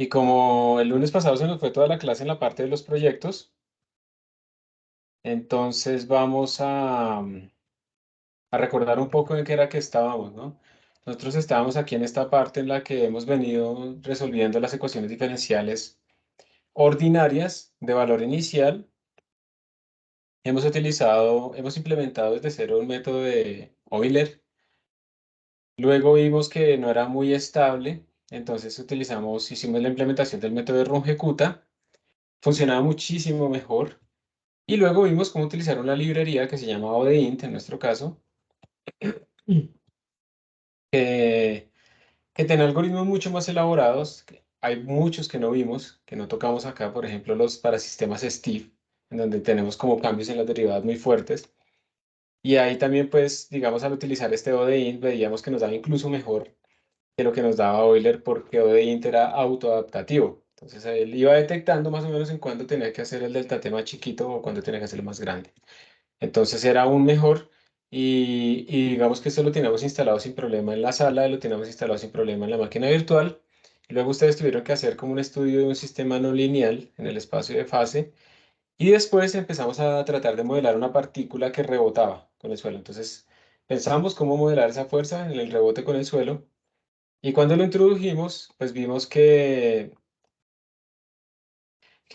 Y como el lunes pasado se nos fue toda la clase en la parte de los proyectos, entonces vamos a recordar un poco en qué era que estábamos, ¿no? Nosotros estábamos aquí en esta parte en la que hemos venido resolviendo las ecuaciones diferenciales ordinarias de valor inicial. Hemos implementado desde cero un método de Euler. Luego vimos que no era muy estable, entonces hicimos la implementación del método de Runge-Kutta. Funcionaba muchísimo mejor. Y luego vimos cómo utilizar una librería que se llama ODEINT en nuestro caso, que, que tiene algoritmos mucho más elaborados. Hay muchos que no vimos, que no tocamos acá, por ejemplo, los para sistemas STIF, en donde tenemos como cambios en las derivadas muy fuertes. Y ahí también, pues, digamos, al utilizar este ODEINT, veíamos que nos daba incluso mejor que lo que nos daba Euler, porque ODEINT era autoadaptativo. Entonces, él iba detectando más o menos en cuándo tenía que hacer el delta T más chiquito o cuándo tenía que hacerlo más grande. Entonces era aún mejor y digamos que esto lo teníamos instalado sin problema en la sala, lo teníamos instalado sin problema en la máquina virtual. Y luego ustedes tuvieron que hacer como un estudio de un sistema no lineal en el espacio de fase y después empezamos a tratar de modelar una partícula que rebotaba con el suelo. Entonces pensamos cómo modelar esa fuerza en el rebote con el suelo y cuando lo introdujimos, pues vimos que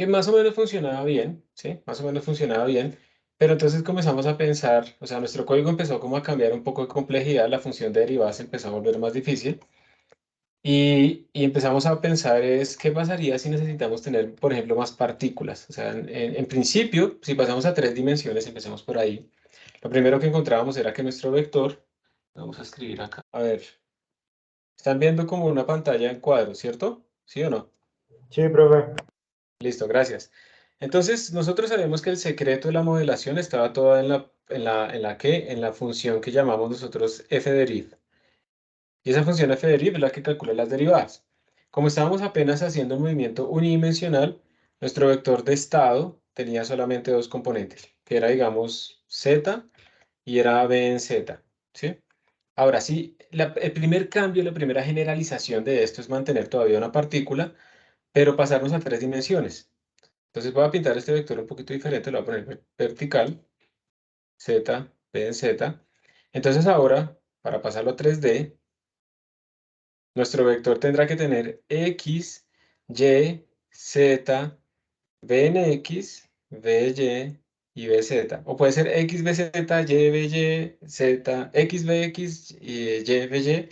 más o menos funcionaba bien, ¿sí? Más o menos funcionaba bien, pero entonces comenzamos a pensar, o sea, nuestro código empezó como a cambiar un poco de complejidad, la función de derivadas empezó a volver más difícil y empezamos a pensar es qué pasaría si necesitamos tener, por ejemplo, más partículas. O sea, en principio, si pasamos a 3 dimensiones, empezamos por ahí, lo primero que encontrábamos era que nuestro vector, vamos a escribir acá, a ver, están viendo como una pantalla en cuadros, ¿cierto? ¿Sí o no? Sí, profe. Listo, gracias. Entonces, nosotros sabemos que el secreto de la modelación estaba toda en la función que llamamos nosotros f-deriv. Y esa función f-deriv es la que calcula las derivadas. Como estábamos apenas haciendo un movimiento unidimensional, nuestro vector de estado tenía solamente dos componentes, que era, digamos, z y era b en z, ¿sí? Ahora sí, el primer cambio, la primera generalización de esto es mantener todavía una partícula, pero pasarnos a 3 dimensiones. Entonces voy a pintar este vector un poquito diferente, lo voy a poner vertical, z, p en z. Entonces ahora, para pasarlo a 3D, nuestro vector tendrá que tener x, y, z, b en x, by y bz. O puede ser x, bz, y, by, z, x, bx, y by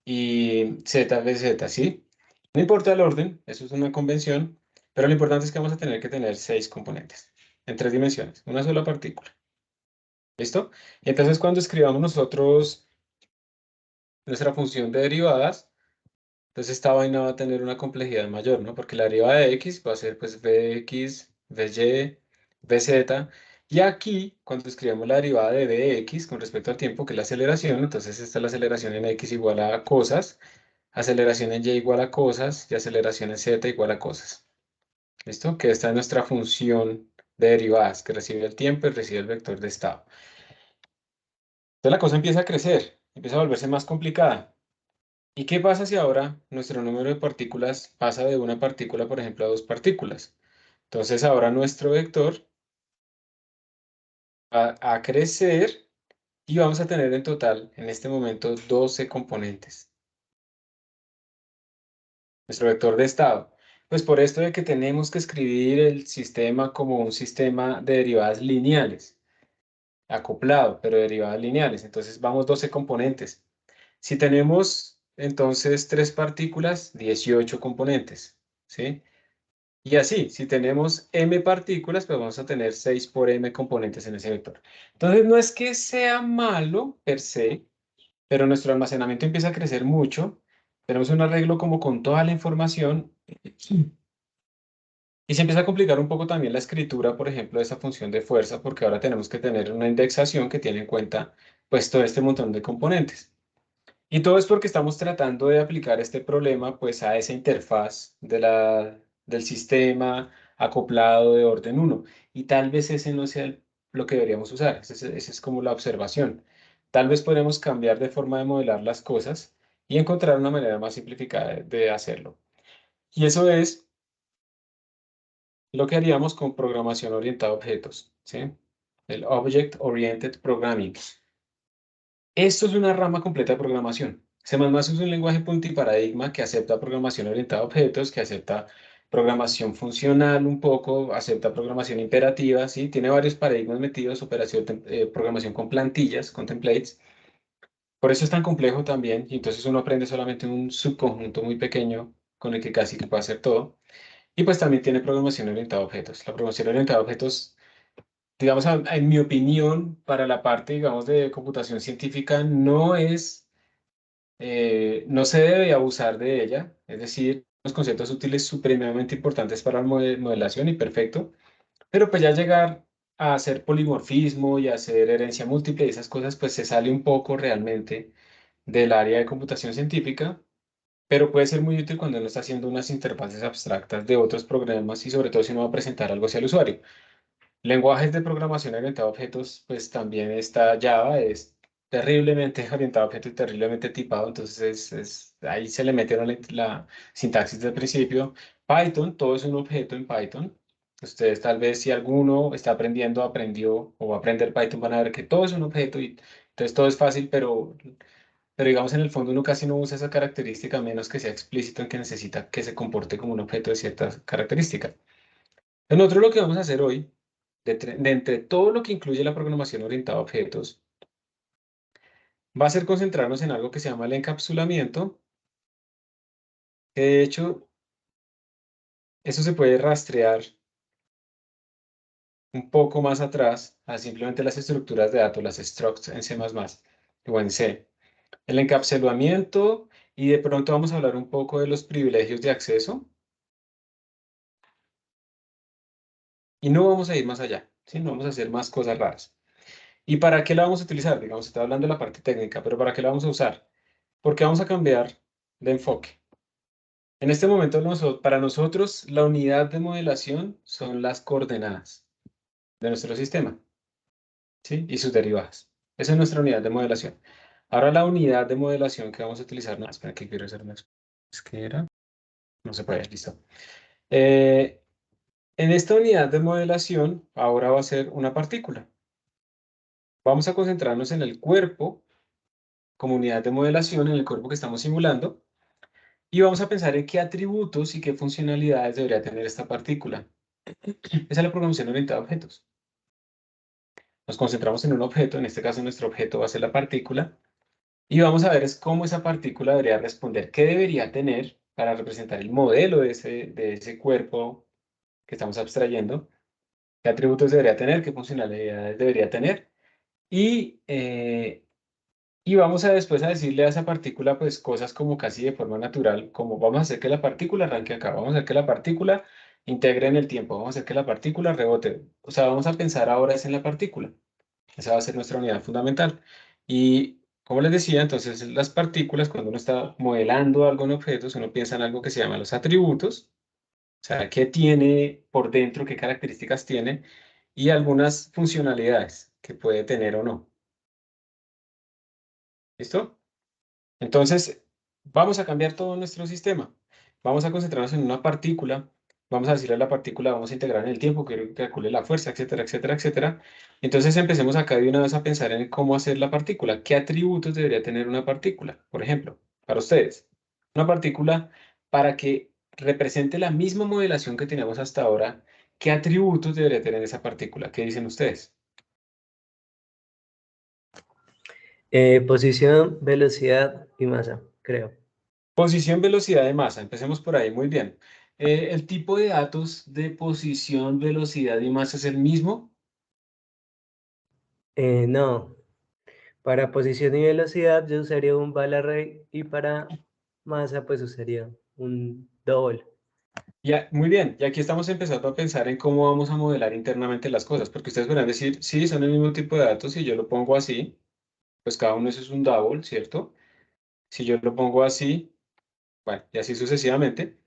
y z, bz, ¿sí? No importa el orden, eso es una convención, pero lo importante es que vamos a tener que tener 6 componentes en 3 dimensiones, una sola partícula. ¿Listo? Y entonces cuando escribamos nosotros nuestra función de derivadas, entonces esta vaina va a tener una complejidad mayor, ¿no? Porque la derivada de x va a ser pues bx, by, bz. Y aquí, cuando escribamos la derivada de bx con respecto al tiempo, que es la aceleración, entonces esta es la aceleración en x igual a cosas, aceleración en y igual a cosas y aceleración en z igual a cosas. ¿Listo? Que esta es nuestra función de derivadas, que recibe el tiempo y recibe el vector de estado. Entonces la cosa empieza a crecer, empieza a volverse más complicada. ¿Y qué pasa si ahora nuestro número de partículas pasa de una partícula, por ejemplo, a dos partículas? Entonces ahora nuestro vector va a crecer y vamos a tener en total, en este momento, 12 componentes. Nuestro vector de estado. Pues por esto de que tenemos que escribir el sistema como un sistema de derivadas lineales, acoplado, pero derivadas lineales. Entonces vamos 12 componentes. Si tenemos entonces 3 partículas, 18 componentes, ¿sí? Y así, si tenemos m partículas, pues vamos a tener 6 por m componentes en ese vector. Entonces no es que sea malo per se, pero nuestro almacenamiento empieza a crecer mucho. Tenemos un arreglo como con toda la información y se empieza a complicar un poco también la escritura, por ejemplo, de esa función de fuerza, porque ahora tenemos que tener una indexación que tiene en cuenta pues todo este montón de componentes. Y todo es porque estamos tratando de aplicar este problema pues a esa interfaz del sistema acoplado de orden uno. Y tal vez ese no sea lo que deberíamos usar. Esa es como la observación. Tal vez podemos cambiar de forma de modelar las cosas y encontrar una manera más simplificada de hacerlo. Y eso es lo que haríamos con programación orientada a objetos, ¿sí? El Object Oriented Programming. Esto es una rama completa de programación. C++ es un lenguaje multiparadigma que acepta programación orientada a objetos, que acepta programación funcional un poco, acepta programación imperativa, ¿sí? Tiene varios paradigmas metidos, programación con plantillas, con templates. Por eso es tan complejo también, y entonces uno aprende solamente un subconjunto muy pequeño con el que casi que puede hacer todo. Y pues también tiene programación orientada a objetos. La programación orientada a objetos, digamos, en mi opinión, para la parte, digamos, de computación científica, no se debe abusar de ella. Es decir, los conceptos útiles supremamente importantes para la modelación y perfecto. Pero pues ya llegar a hacer polimorfismo y hacer herencia múltiple y esas cosas, pues se sale un poco realmente del área de computación científica, pero puede ser muy útil cuando uno está haciendo unas interfaces abstractas de otros programas y sobre todo si uno va a presentar algo hacia el usuario. Lenguajes de programación orientado a objetos, pues también está Java, es terriblemente orientado a objetos y terriblemente tipado, entonces ahí se le mete la sintaxis del principio. Python, todo es un objeto en Python. Ustedes tal vez si alguno está aprendiendo, aprendió o va a aprender Python, van a ver que todo es un objeto y entonces todo es fácil, pero digamos en el fondo uno casi no usa esa característica a menos que sea explícito en que necesita que se comporte como un objeto de ciertas características. Nosotros lo que vamos a hacer hoy, de entre todo lo que incluye la programación orientada a objetos, va a ser concentrarnos en algo que se llama el encapsulamiento, que de hecho eso se puede rastrear un poco más atrás a simplemente las estructuras de datos, las structs en C++ o en C. El encapsulamiento y de pronto vamos a hablar un poco de los privilegios de acceso y no vamos a ir más allá, ¿sí? No vamos a hacer más cosas raras. ¿Y para qué la vamos a utilizar? Digamos, está hablando de la parte técnica, pero ¿para qué la vamos a usar? Porque vamos a cambiar de enfoque. En este momento, para nosotros, la unidad de modelación son las coordenadas de nuestro sistema, ¿sí? Y sus derivadas. Esa es nuestra unidad de modelación. Ahora la unidad de modelación que vamos a utilizar, no, espera que quiero hacer una era, no se puede, listo. Eh, en esta unidad de modelación, ahora va a ser una partícula. Vamos a concentrarnos en el cuerpo como unidad de modelación, en el cuerpo que estamos simulando, y vamos a pensar en qué atributos y qué funcionalidades debería tener esta partícula. Esa es la programación orientada a objetos. Nos concentramos en un objeto, en este caso nuestro objeto va a ser la partícula, y vamos a ver es cómo esa partícula debería responder, qué debería tener para representar el modelo de ese cuerpo que estamos abstrayendo, qué atributos debería tener, qué funcionalidades debería tener, y, eh, y vamos a después a decirle a esa partícula pues cosas como casi de forma natural, como vamos a hacer que la partícula arranque acá, vamos a hacer que la partícula integre en el tiempo, vamos a hacer que la partícula rebote, o sea, vamos a pensar ahora es en la partícula. Esa va a ser nuestra unidad fundamental. Y como les decía, entonces las partículas, cuando uno está modelando algo en objetos, uno piensa en algo que se llama los atributos, o sea, qué tiene por dentro, qué características tiene, y algunas funcionalidades que puede tener o no. ¿Listo? Entonces, vamos a cambiar todo nuestro sistema. Vamos a concentrarnos en una partícula. Vamos a decirle a la partícula, vamos a integrar en el tiempo, que calcule la fuerza, etcétera, etcétera, etcétera. Entonces, empecemos acá de una vez a pensar en cómo hacer la partícula. ¿Qué atributos debería tener una partícula? Por ejemplo, para ustedes, una partícula para que represente la misma modelación que tenemos hasta ahora, ¿qué atributos debería tener esa partícula? ¿Qué dicen ustedes? Posición, velocidad y masa, creo. Posición, velocidad de masa. Empecemos por ahí. Muy bien. ¿El tipo de datos de posición, velocidad y masa es el mismo? No, para posición y velocidad yo usaría un Balarray y para masa pues usaría un double. Ya, muy bien. Y aquí estamos empezando a pensar en cómo vamos a modelar internamente las cosas, porque ustedes podrán decir, sí, son el mismo tipo de datos. Si yo lo pongo así, pues cada uno de esos es un double, ¿cierto? Si yo lo pongo así, bueno, y así sucesivamente,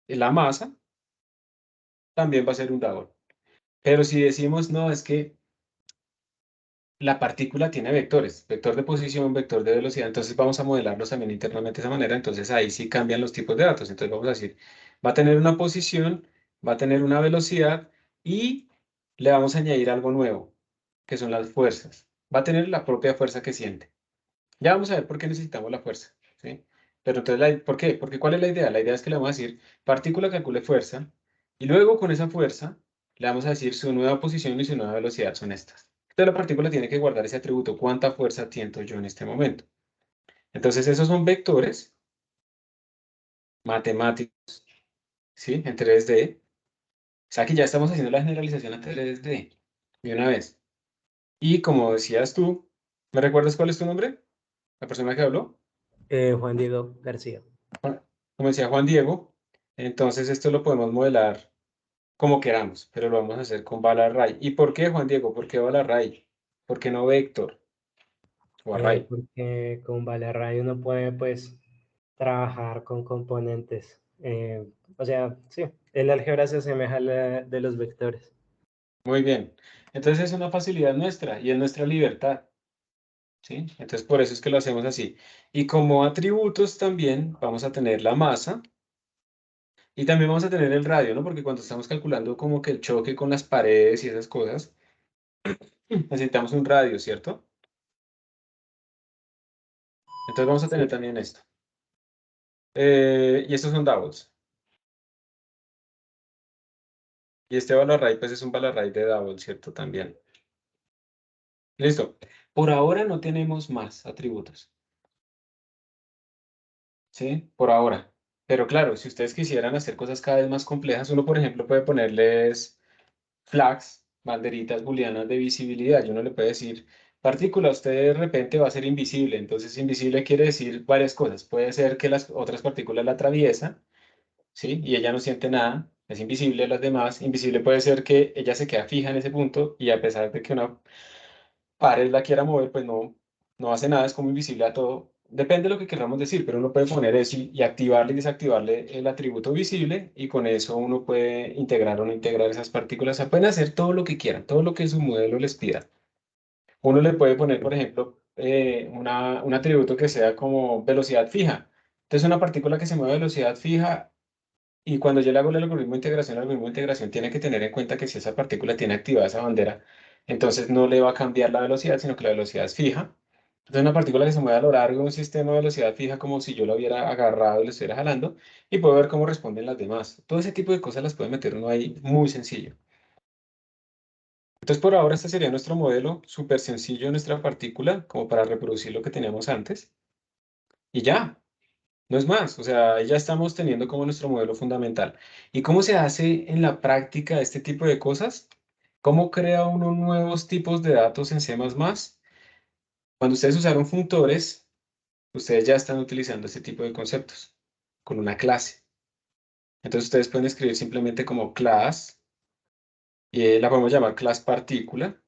la masa también va a ser un double. Pero si decimos, no, es que la partícula tiene vectores, vector de posición, vector de velocidad, entonces vamos a modelarlos también internamente de esa manera, entonces ahí sí cambian los tipos de datos, entonces vamos a decir, Va a tener una posición, va a tener una velocidad y le vamos a añadir algo nuevo, que son las fuerzas. Va a tener la propia fuerza que siente. Ya vamos a ver por qué necesitamos la fuerza, ¿sí? Pero entonces, ¿por qué? Porque ¿cuál es la idea? La idea es que le vamos a decir, partícula calcule fuerza, y luego con esa fuerza le vamos a decir su nueva posición y su nueva velocidad son estas. Entonces la partícula tiene que guardar ese atributo, cuánta fuerza siento yo en este momento. Entonces esos son vectores matemáticos, ¿sí? En 3D. O sea que ya estamos haciendo la generalización a 3D de una vez. Y como decías tú, ¿me recuerdas cuál es tu nombre? La persona que habló. Juan Diego García. Como decía Juan Diego, entonces esto lo podemos modelar como queramos, pero lo vamos a hacer con bala array. ¿Y por qué, Juan Diego? ¿Por qué bala array? ¿Por qué no vector o array? Porque con Valerray uno puede pues trabajar con componentes. O sea, sí, el álgebra se asemeja a la de los vectores. Muy bien. Entonces es una facilidad nuestra y es nuestra libertad, ¿sí? Entonces por eso es que lo hacemos así. Y como atributos también vamos a tener la masa y también vamos a tener el radio, ¿no? Porque cuando estamos calculando como que el choque con las paredes y esas cosas, necesitamos un radio, ¿cierto? Entonces vamos a tener Sí, también esto. Y estos son doubles. Y este Balarray, pues es un Balarray de double, ¿cierto? También. Listo. Por ahora no tenemos más atributos, ¿sí? Por ahora. Pero claro, si ustedes quisieran hacer cosas cada vez más complejas, uno, por ejemplo, puede ponerles flags, banderitas booleanas de visibilidad. Y uno le puede decir, partícula, usted de repente va a ser invisible. Entonces, invisible quiere decir varias cosas. Puede ser que las otras partículas la atraviesan, ¿sí? Y ella no siente nada, es invisible a las demás. Invisible puede ser que ella se queda fija en ese punto y a pesar de que una pared la quiera mover, pues no hace nada, es como invisible a todo. Depende de lo que queramos decir, pero uno puede poner eso y activarle y desactivarle el atributo visible y con eso uno puede integrar o no integrar esas partículas. O sea, pueden hacer todo lo que quieran, todo lo que su modelo les pida. Uno le puede poner, por ejemplo, un atributo que sea como velocidad fija. Entonces, una partícula que se mueve a velocidad fija y cuando yo le hago el algoritmo de integración tiene que tener en cuenta que si esa partícula tiene activada esa bandera, entonces no le va a cambiar la velocidad, sino que la velocidad es fija. Entonces una partícula que se mueve a lo largo de un sistema de velocidad fija como si yo la hubiera agarrado y le estuviera jalando y puedo ver cómo responden las demás. Todo ese tipo de cosas las puede meter uno ahí muy sencillo. Entonces por ahora este sería nuestro modelo súper sencillo de nuestra partícula como para reproducir lo que teníamos antes. Y ya. No es más, o sea, ahí ya estamos teniendo como nuestro modelo fundamental. ¿Y cómo se hace en la práctica este tipo de cosas? ¿Cómo crea uno nuevos tipos de datos en C++? Cuando ustedes usaron funtores, ustedes ya están utilizando este tipo de conceptos con una clase. Entonces ustedes pueden escribir simplemente como class, y la podemos llamar class partícula,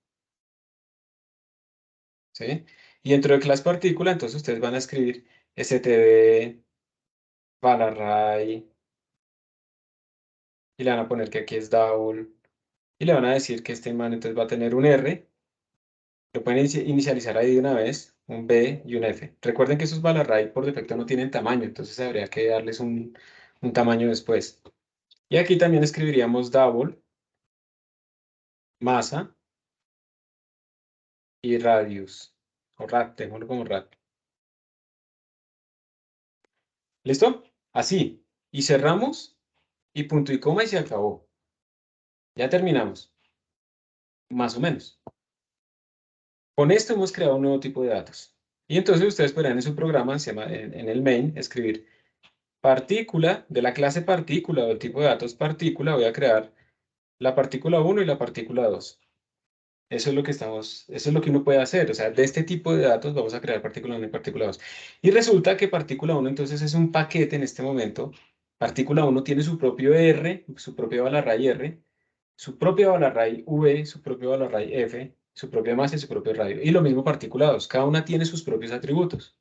¿sí? Y dentro de class partícula, entonces ustedes van a escribir std, val array, y le van a poner que aquí es double. Y le van a decir que este man entonces va a tener un R, lo pueden inicializar ahí de una vez, un B y un F. Recuerden que esos Balarray por defecto no tienen tamaño, entonces habría que darles un tamaño después. Y aquí también escribiríamos double, masa y radius, o rad, dejémoslo como rad. ¿Listo? Así. Y cerramos, y punto y coma y se acabó. Ya terminamos, más o menos. Con esto hemos creado un nuevo tipo de datos. Y entonces ustedes podrán en su programa, se llama, en el main, escribir partícula, de la clase partícula o del tipo de datos partícula, voy a crear la partícula uno y la partícula 2. Eso es lo que uno puede hacer. O sea, de este tipo de datos vamos a crear partícula uno y partícula 2. Y resulta que partícula uno entonces es un paquete en este momento. Partícula uno tiene su propio R, su propio Balarray R, su propio Balarray V, su propio Balarray F, su propia masa y su propio radio. Y lo mismo partícula 2. Cada una tiene sus propios atributos.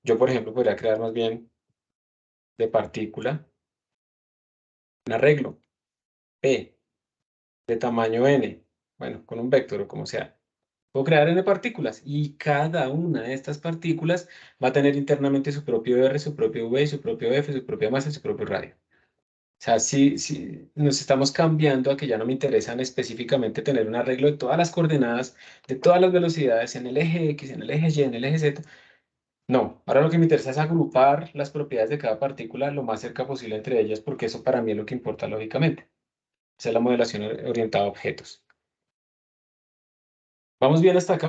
Yo, por ejemplo, podría crear más bien de partícula un arreglo P de tamaño n, bueno, con un vector o como sea. Puedo crear n partículas y cada una de estas partículas va a tener internamente su propio R, su propio V, su propio F, su propia masa y su propio radio. O sea, si nos estamos cambiando a que ya no me interesan específicamente tener un arreglo de todas las coordenadas, de todas las velocidades en el eje X, en el eje Y, en el eje Z. No, ahora lo que me interesa es agrupar las propiedades de cada partícula lo más cerca posible entre ellas, porque eso para mí es lo que importa lógicamente. Esa es la modelación orientada a objetos. ¿Vamos bien hasta acá?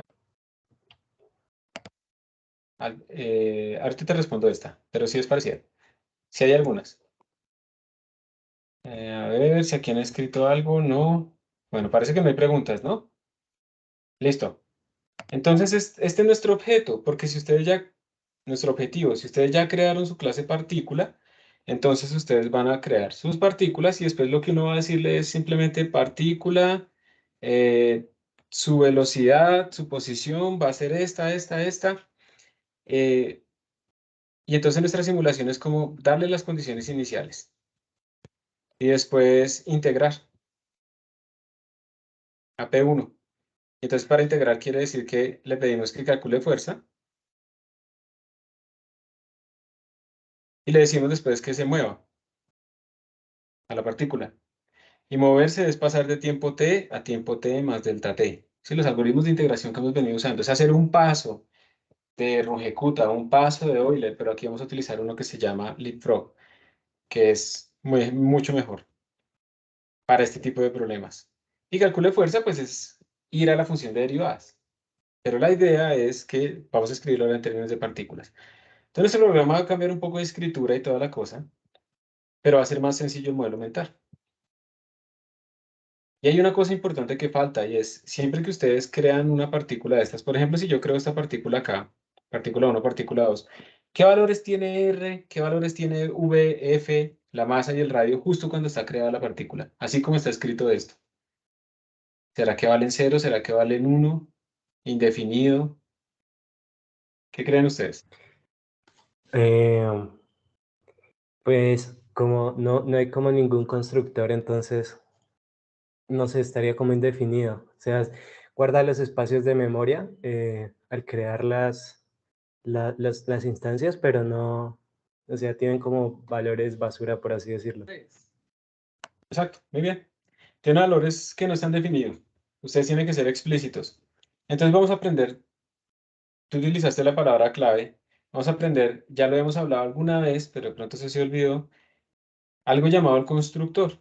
Ahorita te respondo esta, pero sí es parecida. Si hay algunas. A ver si aquí han escrito algo. No. Bueno, parece que no hay preguntas, ¿no? Listo. Entonces, este es nuestro objeto, porque si ustedes ya, nuestro objetivo, si ustedes ya crearon su clase partícula, entonces ustedes van a crear sus partículas y después lo que uno va a decirle es simplemente partícula, eh, su velocidad, su posición va a ser esta. eh, y entonces nuestra simulación es como darle las condiciones iniciales y después integrar a P1. Entonces, para integrar quiere decir que le pedimos que calcule fuerza y le decimos después que se mueva a la partícula. Y moverse es pasar de tiempo t a tiempo t más delta t. Si los algoritmos de integración que hemos venido usando es hacer un paso de Runge-Kutta, un paso de Euler, pero aquí vamos a utilizar uno que se llama Leapfrog, que es mucho mejor para este tipo de problemas. Y calculo de fuerza, pues es ir a la función de derivadas. Pero la idea es que vamos a escribirlo ahora en términos de partículas. Entonces, el programa va a cambiar un poco de escritura y toda la cosa, pero va a ser más sencillo el modelo mental. Y hay una cosa importante que falta y es, siempre que ustedes crean una partícula de estas, por ejemplo, si yo creo esta partícula acá, partícula uno, partícula 2, ¿qué valores tiene R? ¿Qué valores tiene V, F, la masa y el radio justo cuando está creada la partícula? Así como está escrito esto. ¿Será que valen cero? ¿Será que valen uno? ¿Indefinido? ¿Qué creen ustedes? Eh, pues como no hay como ningún constructor, entonces no sé, estaría como indefinido. O sea, guarda los espacios de memoria al crear las instancias, pero no, o sea, tienen como valores basura, por así decirlo. Exacto, muy bien. Tiene valores que no están definidos. Ustedes tienen que ser explícitos. Entonces vamos a aprender. Tú utilizaste la palabra clave. Vamos a aprender, ya lo hemos hablado alguna vez, pero de pronto se olvidó, algo llamado el constructor.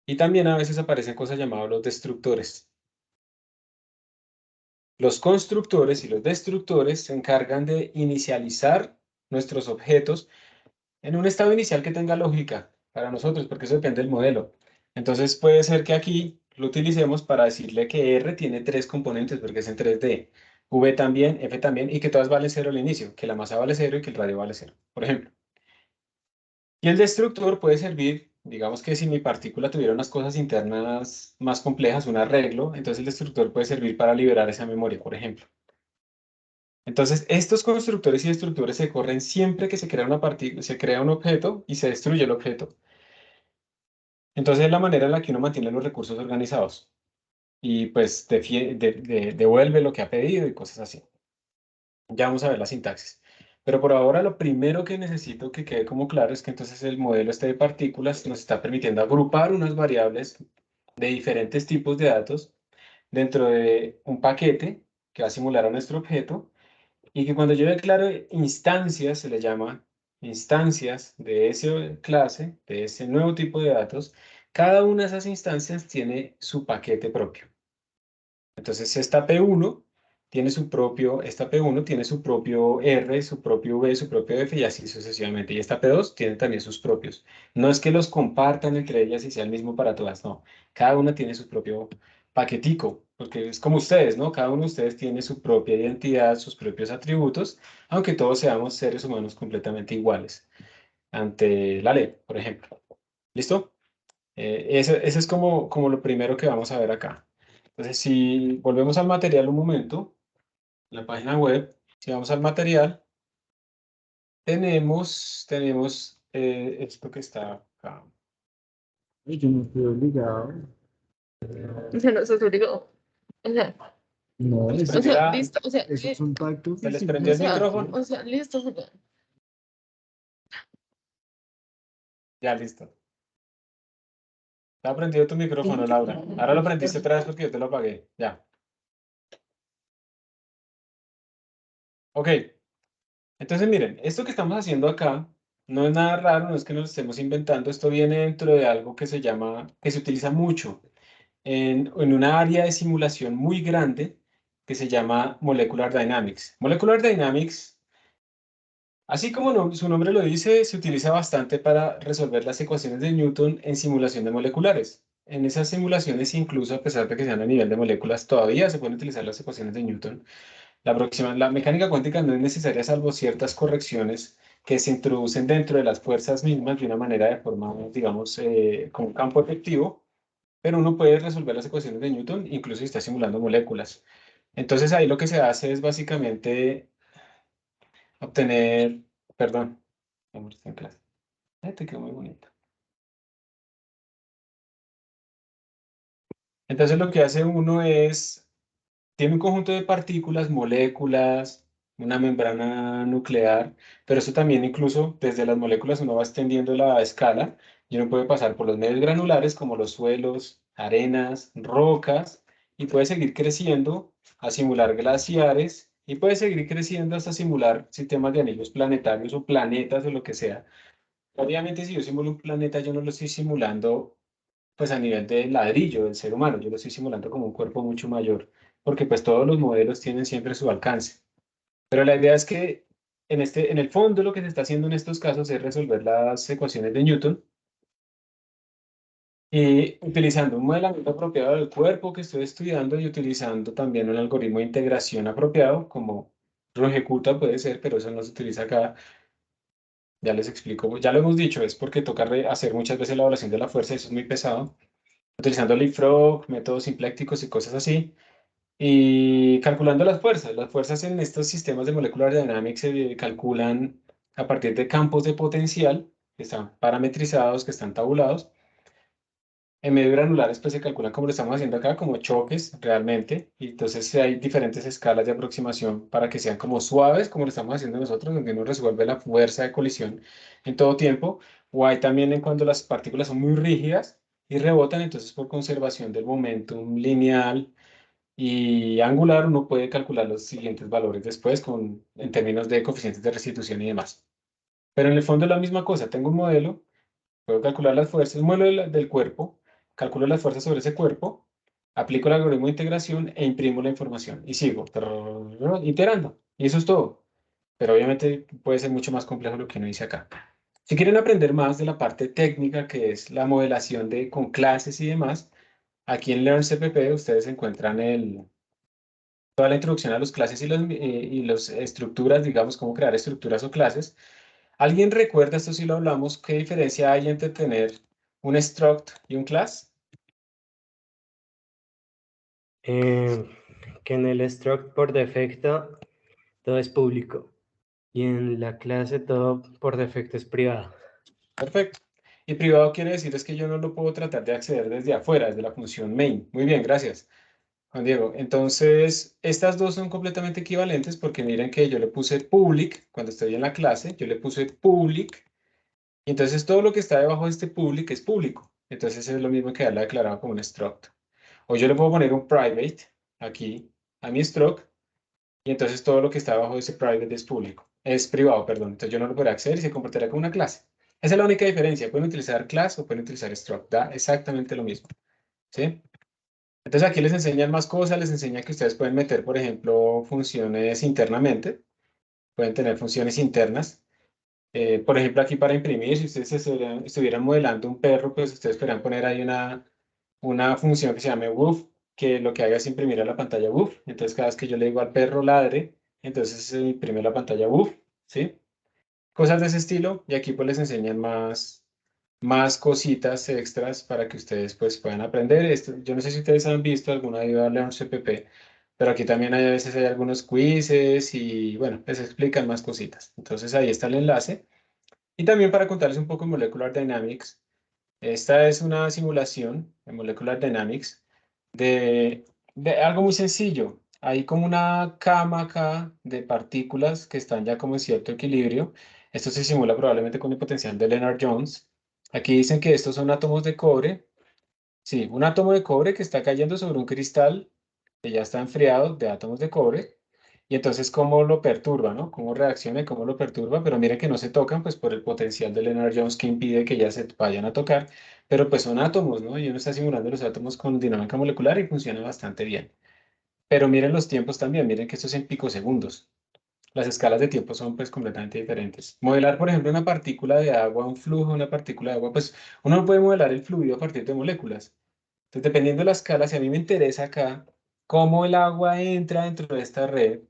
Y también a veces aparecen cosas llamadas los destructores. Los constructores y los destructores se encargan de inicializar nuestros objetos en un estado inicial que tenga lógica para nosotros, porque eso depende del modelo. Entonces puede ser que aquí lo utilicemos para decirle que R tiene tres componentes, porque es en 3D, V también, F también, y que todas valen cero al inicio, que la masa vale cero y que el radio vale cero, por ejemplo. Y el destructor puede servir, digamos que si mi partícula tuviera unas cosas internas más complejas, un arreglo, entonces el destructor puede servir para liberar esa memoria, por ejemplo. Entonces, estos constructores y destructores se corren siempre que se crea una partícula, se crea un objeto y se destruye el objeto. Entonces, es la manera en la que uno mantiene los recursos organizados y pues devuelve lo que ha pedido y cosas así. Ya vamos a ver la sintaxis. Pero por ahora lo primero que necesito que quede como claro es que entonces el modelo este de partículas nos está permitiendo agrupar unas variables de diferentes tipos de datos dentro de un paquete que va a simular a nuestro objeto y que cuando yo declaro instancias, se le llama instancias de esa clase, de ese nuevo tipo de datos, cada una de esas instancias tiene su paquete propio. Entonces, esta P1 tiene su propio R, su propio V, su propio F y así sucesivamente. Y esta P2 tiene también sus propios. No es que los compartan entre ellas y sea el mismo para todas, no. Cada una tiene su propio paquetico, porque es como ustedes, ¿no? Cada uno de ustedes tiene su propia identidad, sus propios atributos, aunque todos seamos seres humanos completamente iguales ante la ley, por ejemplo. ¿Listo? Eso es como lo primero que vamos a ver acá. Entonces, si volvemos al material un momento, la página web, si vamos al material, tenemos esto que está acá. Ay, yo no estoy obligado. O sea, no estás obligado. O sea, No, ¿Se les eso, prendió listo. O sea, esos son pactos se de les siempre prendió o el sea, micrófono? o sea, listo. O sea, Ya, listo. Está prendido tu micrófono, Laura. Ahora lo prendiste otra vez porque yo te lo apagué. Ya. Ok. Entonces, miren, esto que estamos haciendo acá no es nada raro, no es que nos estemos inventando. Esto viene dentro de algo que se llama, que se utiliza mucho en una área de simulación muy grande que se llama Molecular Dynamics. Molecular Dynamics, así como su nombre lo dice, se utiliza bastante para resolver las ecuaciones de Newton en simulación de moleculares. En esas simulaciones, incluso a pesar de que sean a nivel de moléculas, todavía se pueden utilizar las ecuaciones de Newton. La mecánica cuántica no es necesaria salvo ciertas correcciones que se introducen dentro de las fuerzas mismas de una manera de forma, digamos, con campo efectivo, pero uno puede resolver las ecuaciones de Newton incluso si está simulando moléculas. Entonces ahí lo que se hace es básicamente obtener, perdón, amor, está en clase. Te quedó muy bonito. Entonces lo que hace uno es, tiene un conjunto de partículas, moléculas, una membrana nuclear, pero eso también incluso desde las moléculas uno va extendiendo la escala y uno puede pasar por los medios granulares como los suelos, arenas, rocas y puede seguir creciendo a simular glaciares y puede seguir creciendo hasta simular sistemas de anillos planetarios o planetas o lo que sea. Obviamente si yo simulo un planeta yo no lo estoy simulando pues a nivel de ladrillo del ser humano, yo lo estoy simulando como un cuerpo mucho mayor, porque pues todos los modelos tienen siempre su alcance. Pero la idea es que en el fondo lo que se está haciendo en estos casos es resolver las ecuaciones de Newton y utilizando un modelamiento apropiado del cuerpo que estoy estudiando y utilizando también un algoritmo de integración apropiado, como lo ejecuta puede ser, pero eso no se utiliza acá. Ya les explico, ya lo hemos dicho, es porque toca hacer muchas veces la evaluación de la fuerza, eso es muy pesado utilizando leapfrog, métodos simplécticos y cosas así, y calculando las fuerzas. Las fuerzas en estos sistemas de molecular dynamics se calculan a partir de campos de potencial que están parametrizados, que están tabulados. En medio granulares, pues se calculan como lo estamos haciendo acá, como choques realmente, y entonces hay diferentes escalas de aproximación para que sean como suaves, como lo estamos haciendo nosotros, donde uno resuelve la fuerza de colisión en todo tiempo, o hay también en cuando las partículas son muy rígidas y rebotan, entonces por conservación del momentum lineal y angular, uno puede calcular los siguientes valores después en términos de coeficientes de restitución y demás. Pero en el fondo es la misma cosa, tengo un modelo. Puedo calcular las fuerzas, un modelo del cuerpo, calculo las fuerzas sobre ese cuerpo, aplico el algoritmo de integración e imprimo la información y sigo iterando. Y eso es todo. Pero obviamente puede ser mucho más complejo lo que uno dice acá. Si quieren aprender más de la parte técnica, que es la modelación con clases y demás, aquí en Learn CPP ustedes encuentran toda la introducción a las clases y las estructuras, digamos, cómo crear estructuras o clases. ¿Alguien recuerda, esto sí lo hablamos, qué diferencia hay entre tener un struct y un class? Que en el struct por defecto todo es público y en la clase todo por defecto es privado. Perfecto. Y privado quiere decir es que yo no lo puedo tratar de acceder desde afuera, desde la función main. Muy bien, gracias, Juan Diego. Entonces, estas dos son completamente equivalentes porque miren que yo le puse public cuando estoy en la clase, yo le puse public y entonces todo lo que está debajo de este public es público. Entonces es lo mismo que darle declarado como un struct. O yo le puedo poner un private aquí a mi struct y entonces todo lo que está abajo de ese private es público. Es privado, perdón. Entonces yo no lo podré acceder y se comportará como una clase. Esa es la única diferencia. Pueden utilizar class o pueden utilizar struct. Da exactamente lo mismo. ¿Sí? Entonces aquí les enseñan más cosas. Les enseñan que ustedes pueden meter, por ejemplo, funciones internamente. Pueden tener funciones internas. Por ejemplo, aquí para imprimir, si ustedes estuvieran modelando un perro, pues ustedes podrían poner ahí una función que se llame woof, que lo que haga es imprimir a la pantalla woof. Entonces, cada vez que yo le digo al perro ladre, entonces se imprime la pantalla woof, ¿sí? Cosas de ese estilo. Y aquí pues les enseñan más cositas extras para que ustedes pues puedan aprender. Yo no sé si ustedes han visto alguna ayuda a Learn CPP, pero aquí también a veces hay algunos quizzes y bueno, les explican más cositas. Entonces ahí está el enlace. Y también para contarles un poco de Molecular Dynamics, esta es una simulación de Molecular Dynamics de algo muy sencillo. Hay como una cama acá de partículas que están ya como en cierto equilibrio. Esto se simula probablemente con el potencial de Lennard-Jones, Aquí dicen que estos son átomos de cobre. Sí, un átomo de cobre que está cayendo sobre un cristal que ya está enfriado de átomos de cobre. Y entonces, ¿cómo lo perturba, no? ¿Cómo reacciona y cómo lo perturba? Pero miren que no se tocan, pues por el potencial de Lennard-Jones que impide que ya se vayan a tocar. Pero pues son átomos, ¿no? Y uno está simulando los átomos con dinámica molecular y funciona bastante bien. Pero miren los tiempos también, miren que esto es en picosegundos. Las escalas de tiempo son pues completamente diferentes. Modelar, por ejemplo, una partícula de agua, un flujo, una partícula de agua, pues uno no puede modelar el fluido a partir de moléculas. Entonces, dependiendo de la escala, si a mí me interesa acá cómo el agua entra dentro de esta red,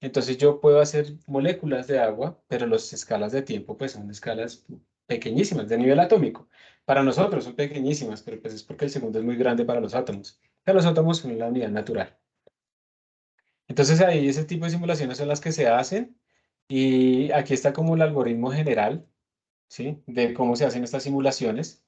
entonces yo puedo hacer moléculas de agua, pero las escalas de tiempo pues son escalas pequeñísimas, de nivel atómico. Para nosotros son pequeñísimas, pero pues es porque el segundo es muy grande para los átomos. Pero los átomos son la unidad natural. Entonces ahí ese tipo de simulaciones son las que se hacen y aquí está como el algoritmo general, ¿sí? De cómo se hacen estas simulaciones.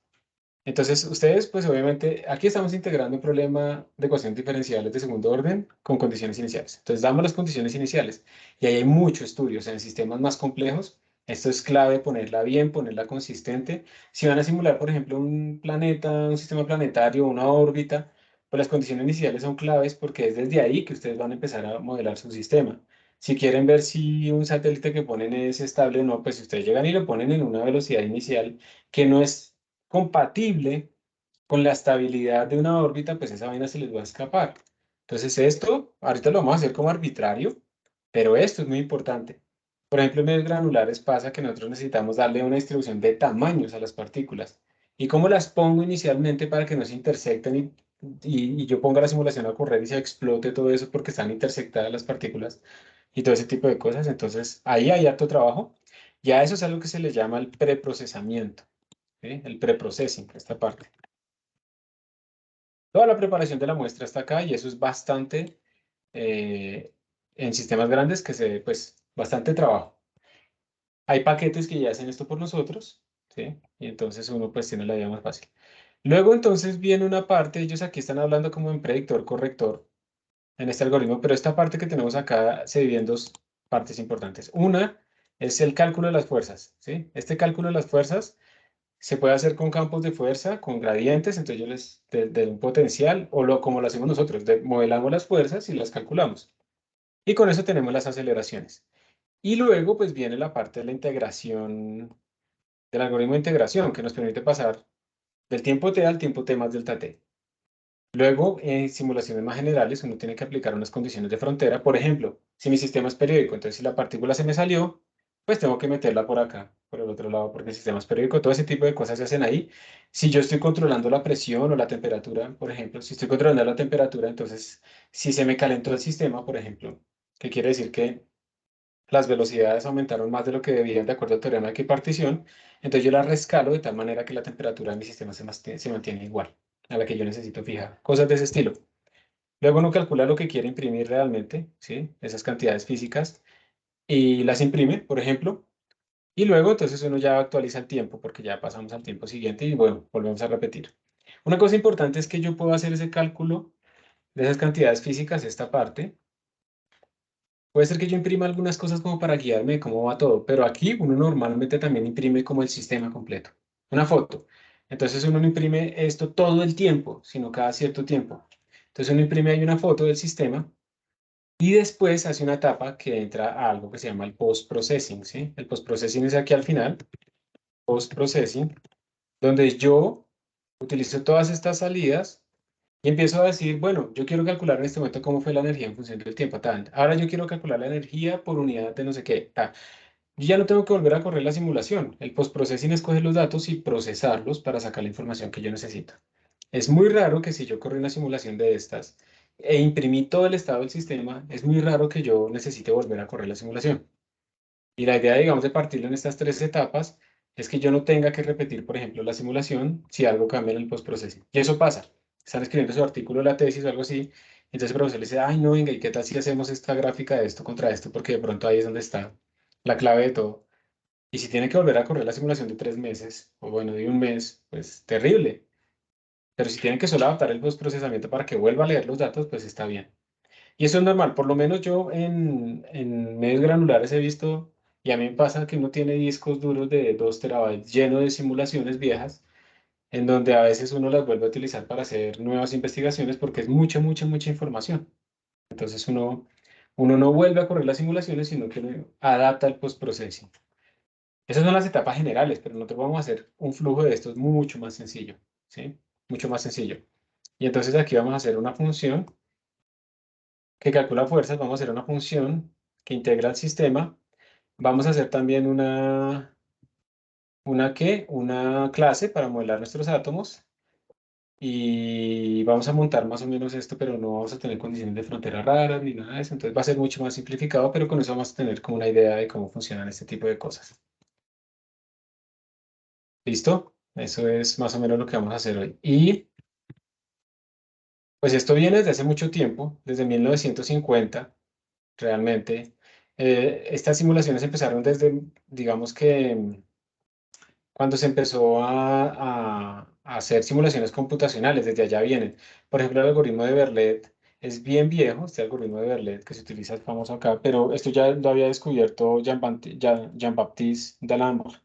Entonces ustedes, pues obviamente, aquí estamos integrando un problema de ecuaciones diferenciales de segundo orden con condiciones iniciales. Entonces damos las condiciones iniciales y ahí hay mucho estudio, o sea, en sistemas más complejos, esto es clave ponerla bien, ponerla consistente. Si van a simular, por ejemplo, un planeta, un sistema planetario, una órbita, pues las condiciones iniciales son claves porque es desde ahí que ustedes van a empezar a modelar su sistema. Si quieren ver si un satélite que ponen es estable o no, pues si ustedes llegan y lo ponen en una velocidad inicial que no es compatible con la estabilidad de una órbita, pues esa vaina se les va a escapar. Entonces esto, ahorita lo vamos a hacer como arbitrario, pero esto es muy importante. Por ejemplo, en medios granulares pasa que nosotros necesitamos darle una distribución de tamaños a las partículas. ¿Y cómo las pongo inicialmente para que no se intersecten y yo ponga la simulación a correr y se explote todo eso porque están intersectadas las partículas y todo ese tipo de cosas? Entonces, ahí hay harto trabajo. Ya eso es algo que se le llama el preprocesamiento, ¿sí? El preprocessing, esta parte. Toda la preparación de la muestra está acá y eso es bastante, eh, en sistemas grandes, pues, bastante trabajo. Hay paquetes que ya hacen esto por nosotros, ¿sí? Y entonces uno pues tiene la vida más fácil. Luego entonces viene una parte, ellos aquí están hablando como en predictor, corrector, en este algoritmo, pero esta parte que tenemos acá se divide en dos partes importantes. Una es el cálculo de las fuerzas, ¿sí? Este cálculo de las fuerzas se puede hacer con campos de fuerza, con gradientes, entonces yo de un potencial, como lo hacemos nosotros, modelamos las fuerzas y las calculamos. Y con eso tenemos las aceleraciones. Y luego pues viene la parte de la integración, del algoritmo de integración, que nos permite pasar del tiempo t al tiempo t más delta t. Luego, en simulaciones más generales, uno tiene que aplicar unas condiciones de frontera. Por ejemplo, si mi sistema es periódico, entonces si la partícula se me salió, pues tengo que meterla por acá, por el otro lado, porque el sistema es periódico. Todo ese tipo de cosas se hacen ahí. Si yo estoy controlando la presión o la temperatura, por ejemplo, si estoy controlando la temperatura, entonces si se me calentó el sistema, por ejemplo, que quiere decir que las velocidades aumentaron más de lo que debían de acuerdo al teorema de equipartición, entonces yo la rescalo de tal manera que la temperatura de mi sistema se mantiene igual a la que yo necesito fijar. Cosas de ese estilo. Luego uno calcula lo que quiere imprimir realmente, ¿sí? Esas cantidades físicas, y las imprime, por ejemplo, y luego entonces uno ya actualiza el tiempo porque ya pasamos al tiempo siguiente y bueno, volvemos a repetir. Una cosa importante es que yo puedo hacer ese cálculo de esas cantidades físicas, esta parte. Puede ser que yo imprima algunas cosas como para guiarme de cómo va todo, pero aquí uno normalmente también imprime como el sistema completo, una foto. Entonces uno no imprime esto todo el tiempo, sino cada cierto tiempo. Entonces uno imprime ahí una foto del sistema y después hace una etapa que entra a algo que se llama el post-processing, ¿sí? El post-processing es aquí al final, post-processing, donde yo utilizo todas estas salidas y empiezo a decir, bueno, yo quiero calcular en este momento cómo fue la energía en función del tiempo. Tan. Ahora yo quiero calcular la energía por unidad de no sé qué. Yo ya no tengo que volver a correr la simulación. El post-processing es coger los datos y procesarlos para sacar la información que yo necesito. Es muy raro que si yo corro una simulación de estas e imprimí todo el estado del sistema, es muy raro que yo necesite volver a correr la simulación. Y la idea, digamos, de partirlo en estas tres etapas es que yo no tenga que repetir, por ejemplo, la simulación si algo cambia en el post-processing. Y eso pasa. Están escribiendo su artículo de la tesis o algo así. Entonces el profesor le dice, ay, no, venga, ¿y qué tal si hacemos esta gráfica de esto contra esto? Porque de pronto ahí es donde está la clave de todo. Y si tiene que volver a correr la simulación de 3 meses, o bueno, de un mes, pues terrible. Pero si tienen que solo adaptar el postprocesamiento para que vuelva a leer los datos, pues está bien. Y eso es normal. Por lo menos yo en medios granulares he visto Y a mí me pasa que uno tiene discos duros de 2 terabytes llenos de simulaciones viejas, en donde a veces uno las vuelve a utilizar para hacer nuevas investigaciones porque es mucha, mucha, mucha información. Entonces uno no vuelve a correr las simulaciones, sino que uno adapta el postprocessing. Esas son las etapas generales, pero nosotros vamos a hacer un flujo de estos mucho más sencillo, ¿sí? Mucho más sencillo. Y entonces aquí vamos a hacer una función que calcula fuerzas, vamos a hacer una función que integra el sistema. Vamos a hacer también una clase para modelar nuestros átomos. Y vamos a montar más o menos esto, pero no vamos a tener condiciones de frontera raras ni nada de eso. Entonces va a ser mucho más simplificado, pero con eso vamos a tener como una idea de cómo funcionan este tipo de cosas. ¿Listo? Eso es más o menos lo que vamos a hacer hoy. Y pues esto viene desde hace mucho tiempo, desde 1950, realmente. Estas simulaciones empezaron desde, digamos que cuando se empezó a hacer simulaciones computacionales, desde allá vienen. Por ejemplo, el algoritmo de Berlet es bien viejo, este algoritmo de Berlet que se utiliza es famoso acá, pero esto ya lo había descubierto Jean-Baptiste D'Alembert.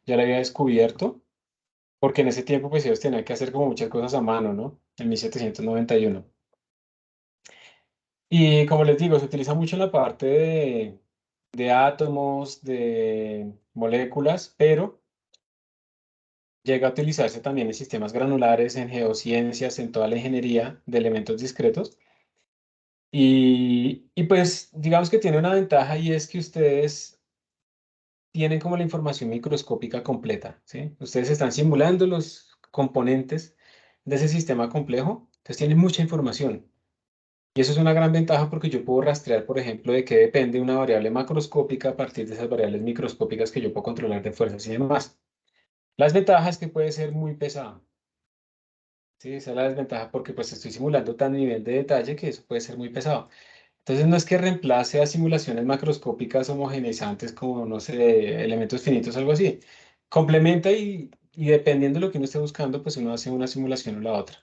Ya lo había descubierto, porque en ese tiempo pues ellos tenían que hacer como muchas cosas a mano, ¿no? En 1791. Y como les digo, se utiliza mucho en la parte de átomos, de moléculas, pero llega a utilizarse también en sistemas granulares, en geociencias, en toda la ingeniería de elementos discretos. Y pues digamos que tiene una ventaja y es que ustedes tienen como la información microscópica completa, ¿sí? Ustedes están simulando los componentes de ese sistema complejo, entonces tienen mucha información. Y eso es una gran ventaja porque yo puedo rastrear, por ejemplo, de qué depende una variable macroscópica a partir de esas variables microscópicas que yo puedo controlar de fuerzas y demás. Las ventajas es que puede ser muy pesado. Sí, esa es la desventaja porque pues estoy simulando tan nivel de detalle que eso puede ser muy pesado. Entonces no es que reemplace a simulaciones macroscópicas homogeneizantes como, no sé, elementos finitos o algo así. Complementa y dependiendo de lo que uno esté buscando, pues uno hace una simulación o la otra.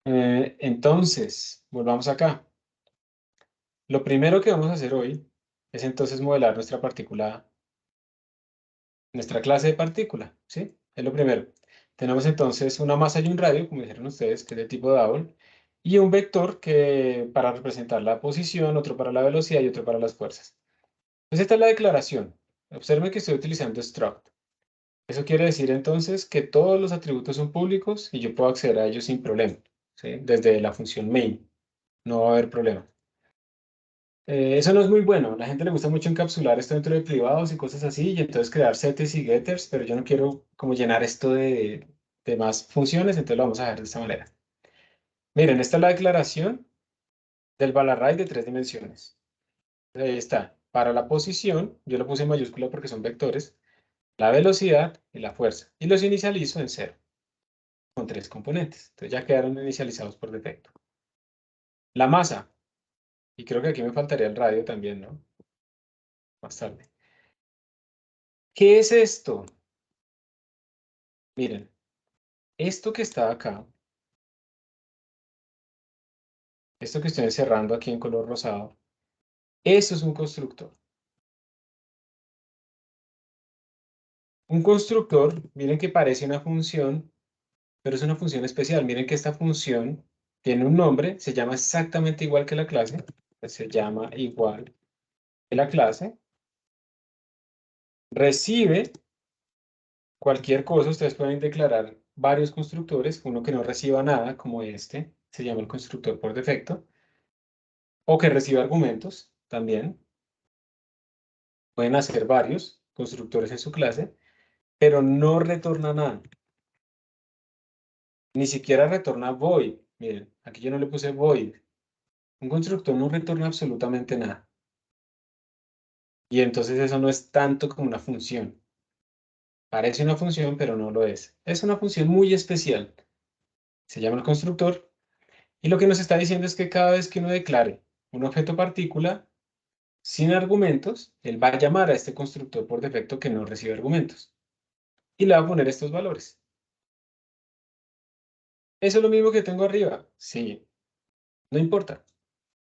Entonces, volvamos acá. Lo primero que vamos a hacer hoy es entonces modelar nuestra partícula, nuestra clase de partícula, ¿sí? Es lo primero. Tenemos entonces una masa y un radio, como dijeron ustedes, que es de tipo Dowell, y un vector que para representar la posición, otro para la velocidad y otro para las fuerzas. Entonces esta es la declaración. Observen que estoy utilizando struct. Eso quiere decir entonces que todos los atributos son públicos y yo puedo acceder a ellos sin problema, ¿sí? Desde la función main. No va a haber problema. Eso no es muy bueno. A la gente le gusta mucho encapsular esto dentro de privados y cosas así, y entonces crear setters y getters, pero yo no quiero como llenar esto de más funciones, entonces lo vamos a dejar de esta manera. Miren, esta es la declaración del Balarray de 3 dimensiones. Ahí está. Para la posición, yo lo puse en mayúscula porque son vectores, la velocidad y la fuerza. Y los inicializo en 0, con 3 componentes. Entonces ya quedaron inicializados por defecto. La masa, y creo que aquí me faltaría el radio también, ¿no? Más tarde. ¿Qué es esto? Miren, esto que está acá, esto que estoy encerrando aquí en color rosado, eso es un constructor. Un constructor, miren que parece una función, pero es una función especial. Miren que esta función tiene un nombre, se llama exactamente igual que la clase, se llama igual que la clase. Recibe cualquier cosa, ustedes pueden declarar varios constructores, uno que no reciba nada, como este, se llama el constructor por defecto, o que reciba argumentos también. Pueden hacer varios constructores en su clase, pero no retorna nada. Ni siquiera retorna void. Miren, aquí yo no le puse void. Un constructor no retorna absolutamente nada. Y entonces eso no es tanto como una función. Parece una función, pero no lo es. Es una función muy especial. Se llama el constructor. Y lo que nos está diciendo es que cada vez que uno declare un objeto partícula sin argumentos, él va a llamar a este constructor por defecto que no recibe argumentos. Y le va a poner estos valores. ¿Eso es lo mismo que tengo arriba? Sí, no importa.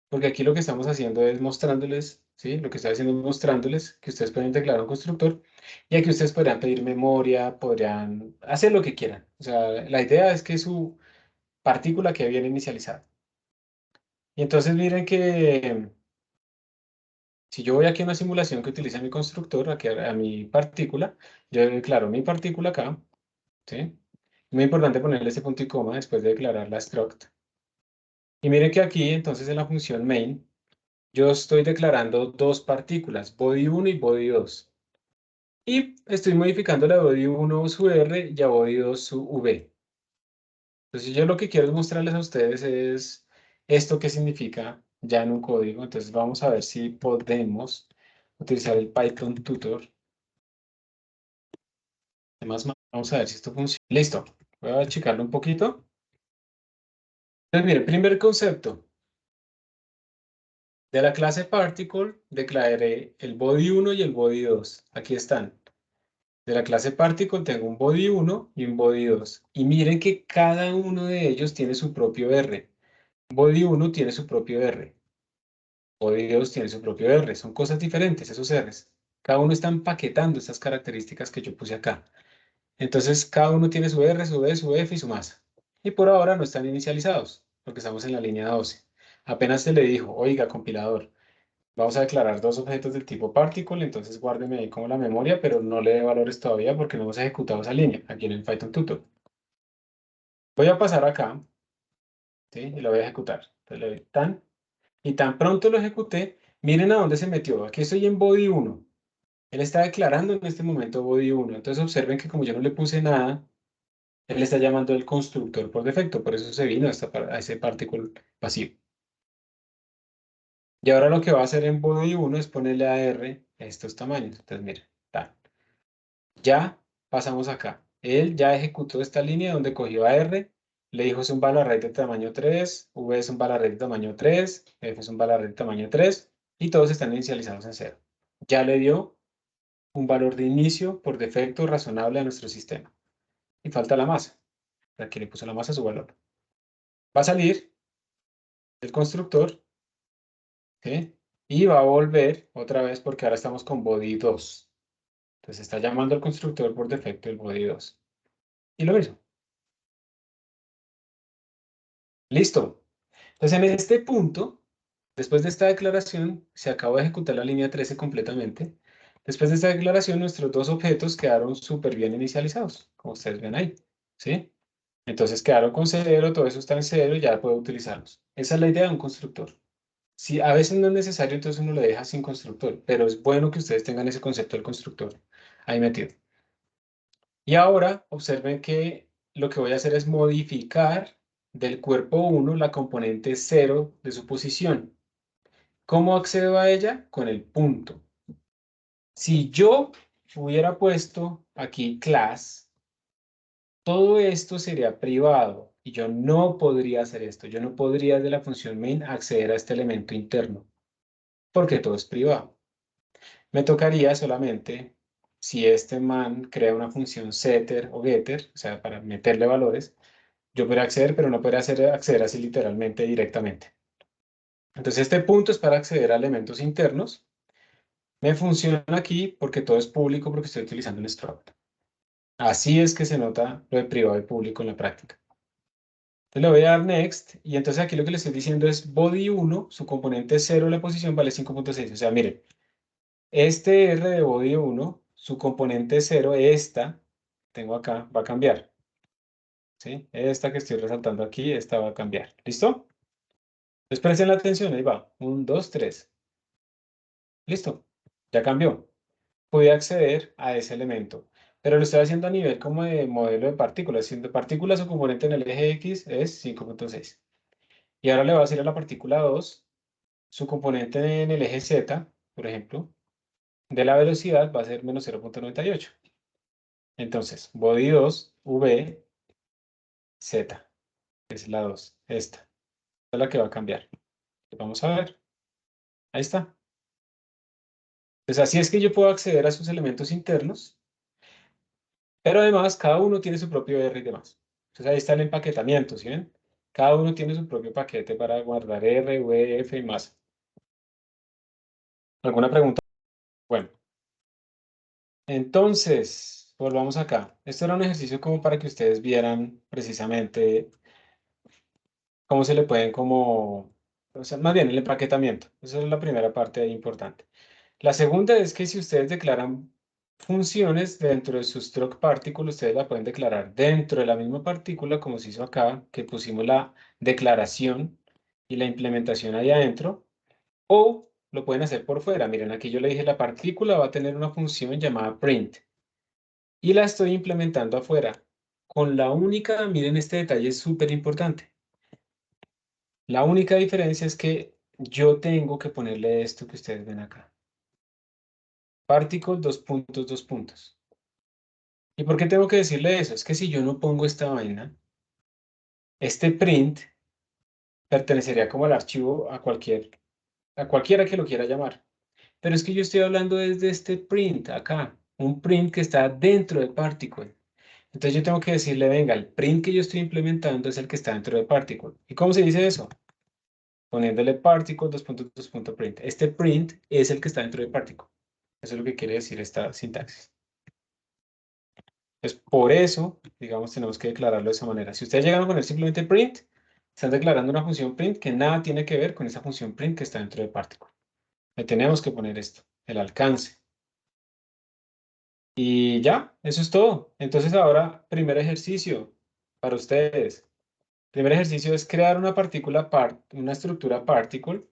Porque aquí lo que estamos haciendo es mostrándoles ¿sí? Lo que estoy haciendo es mostrándoles que ustedes pueden declarar un constructor y aquí ustedes podrían pedir memoria, podrían hacer lo que quieran. O sea, la idea es que su partícula quede bien inicializada. Y entonces miren que si yo voy aquí a una simulación que utiliza mi constructor, aquí a mi partícula, yo declaro mi partícula acá, ¿sí? Muy importante ponerle ese punto y coma después de declarar la struct. Y miren que aquí, entonces, en la función main, yo estoy declarando dos partículas, body1 y body2. Y estoy modificando la body1 su R y a body2 su V. Entonces, yo lo que quiero es mostrarles a ustedes es esto que significa ya en un código. Entonces, vamos a ver si podemos utilizar el Python tutor. Además, vamos a ver si esto funciona. Listo. Voy a achicarlo un poquito. Entonces, miren, primer concepto. De la clase particle declararé el body1 y el body2. Aquí están. De la clase particle tengo un body1 y un body2. Y miren que cada uno de ellos tiene su propio R. Body1 tiene su propio R. Body2 tiene su propio R. Son cosas diferentes, esos Rs. Cada uno está empaquetando estas características que yo puse acá. Entonces, cada uno tiene su R, su E, su F y su masa. Y por ahora no están inicializados, porque estamos en la línea 12. Apenas se le dijo, oiga, compilador, vamos a declarar dos objetos del tipo particle, entonces guárdeme ahí como la memoria, pero no le dé valores todavía porque no hemos ejecutado esa línea aquí en el Python tutor. Voy a pasar acá, ¿sí? Y lo voy a ejecutar. Entonces le doy tan, y tan pronto lo ejecuté, miren a dónde se metió. Aquí estoy en body 1. Él está declarando en este momento body 1. Entonces observen que como yo no le puse nada, él está llamando el constructor por defecto, por eso se vino a ese particle vacío. Y ahora lo que va a hacer en body 1 es ponerle a R estos tamaños. Entonces, miren, tan. Ya pasamos acá. Él ya ejecutó esta línea donde cogió a R, le dijo es un val array de tamaño 3, V es un val array de tamaño 3, F es un val array de tamaño 3, y todos están inicializados en 0. Ya le dio un valor de inicio por defecto razonable a nuestro sistema. Y falta la masa. Aquí le puso la masa a su valor. Va a salir el constructor, ¿sí? Y va a volver otra vez porque ahora estamos con body 2. Entonces está llamando al constructor por defecto el body 2. Y lo mismo. Listo. Entonces, en este punto, después de esta declaración, se acabó de ejecutar la línea 13 completamente. Después de esta declaración, nuestros dos objetos quedaron súper bien inicializados, como ustedes ven ahí, ¿sí? Entonces quedaron con 0, todo eso está en 0 y ya puedo utilizarlos. Esa es la idea de un constructor. Si a veces no es necesario, entonces uno lo deja sin constructor, pero es bueno que ustedes tengan ese concepto del constructor ahí metido. Y ahora observen que lo que voy a hacer es modificar del cuerpo 1 la componente 0 de su posición. ¿Cómo accedo a ella? Con el punto. Si yo hubiera puesto aquí class, todo esto sería privado y yo no podría hacer esto. Yo no podría de la función main acceder a este elemento interno porque todo es privado. Me tocaría solamente, si este man crea una función setter o getter, o sea, para meterle valores, yo podría acceder, pero no podría acceder así literalmente directamente. Entonces este punto es para acceder a elementos internos. Me funciona aquí porque todo es público porque estoy utilizando un struct. Así es que se nota lo de privado y público en la práctica. Entonces le voy a dar next y entonces aquí lo que le estoy diciendo es body 1, su componente 0 la posición vale 5.6. O sea, miren, este R de body 1, su componente 0, esta, tengo acá, va a cambiar. ¿Sí? Esta que estoy resaltando aquí, esta va a cambiar. ¿Listo? Entonces presten la atención, ahí va. 1, 2, 3. Listo. Ya cambió. Pude acceder a ese elemento. Pero lo estoy haciendo a nivel como de modelo de partículas. Si de partículas su componente en el eje X es 5.6. Y ahora le voy a decir a la partícula 2, su componente en el eje Z, por ejemplo, de la velocidad va a ser menos 0.98. Entonces, body 2, V, Z, es la 2, esta. Esta es la que va a cambiar. Vamos a ver. Ahí está. Pues así es que yo puedo acceder a sus elementos internos, pero además cada uno tiene su propio R y demás. Entonces ahí está el empaquetamiento, ¿sí ven? Cada uno tiene su propio paquete para guardar R, V, F y más. ¿Alguna pregunta? Bueno, entonces, volvamos acá. Esto era un ejercicio como para que ustedes vieran precisamente cómo se le pueden como, o sea, más bien el empaquetamiento. Esa es la primera parte ahí importante. La segunda es que si ustedes declaran funciones dentro de su struct particle, ustedes la pueden declarar dentro de la misma partícula, como se hizo acá, que pusimos la declaración y la implementación ahí adentro, o lo pueden hacer por fuera. Miren, aquí yo le dije la partícula va a tener una función llamada print y la estoy implementando afuera. Con la única, miren este detalle es súper importante. La única diferencia es que yo tengo que ponerle esto que ustedes ven acá. Particle, dos puntos, dos puntos. ¿Y por qué tengo que decirle eso? Es que si yo no pongo esta vaina, este print pertenecería como al archivo a cualquiera que lo quiera llamar. Pero es que yo estoy hablando desde este print acá, un print que está dentro de particle. Entonces yo tengo que decirle, venga, el print que yo estoy implementando es el que está dentro de particle. ¿Y cómo se dice eso? Poniéndole particle, dos puntos, dos puntos, print. Este print es el que está dentro de particle. Eso es lo que quiere decir esta sintaxis. Entonces, por eso, digamos, tenemos que declararlo de esa manera. Si ustedes llegan a poner simplemente print, están declarando una función print que nada tiene que ver con esa función print que está dentro de particle. Le tenemos que poner esto, el alcance. Y ya, eso es todo. Entonces ahora, primer ejercicio para ustedes. Primer ejercicio es crear una partícula una estructura particle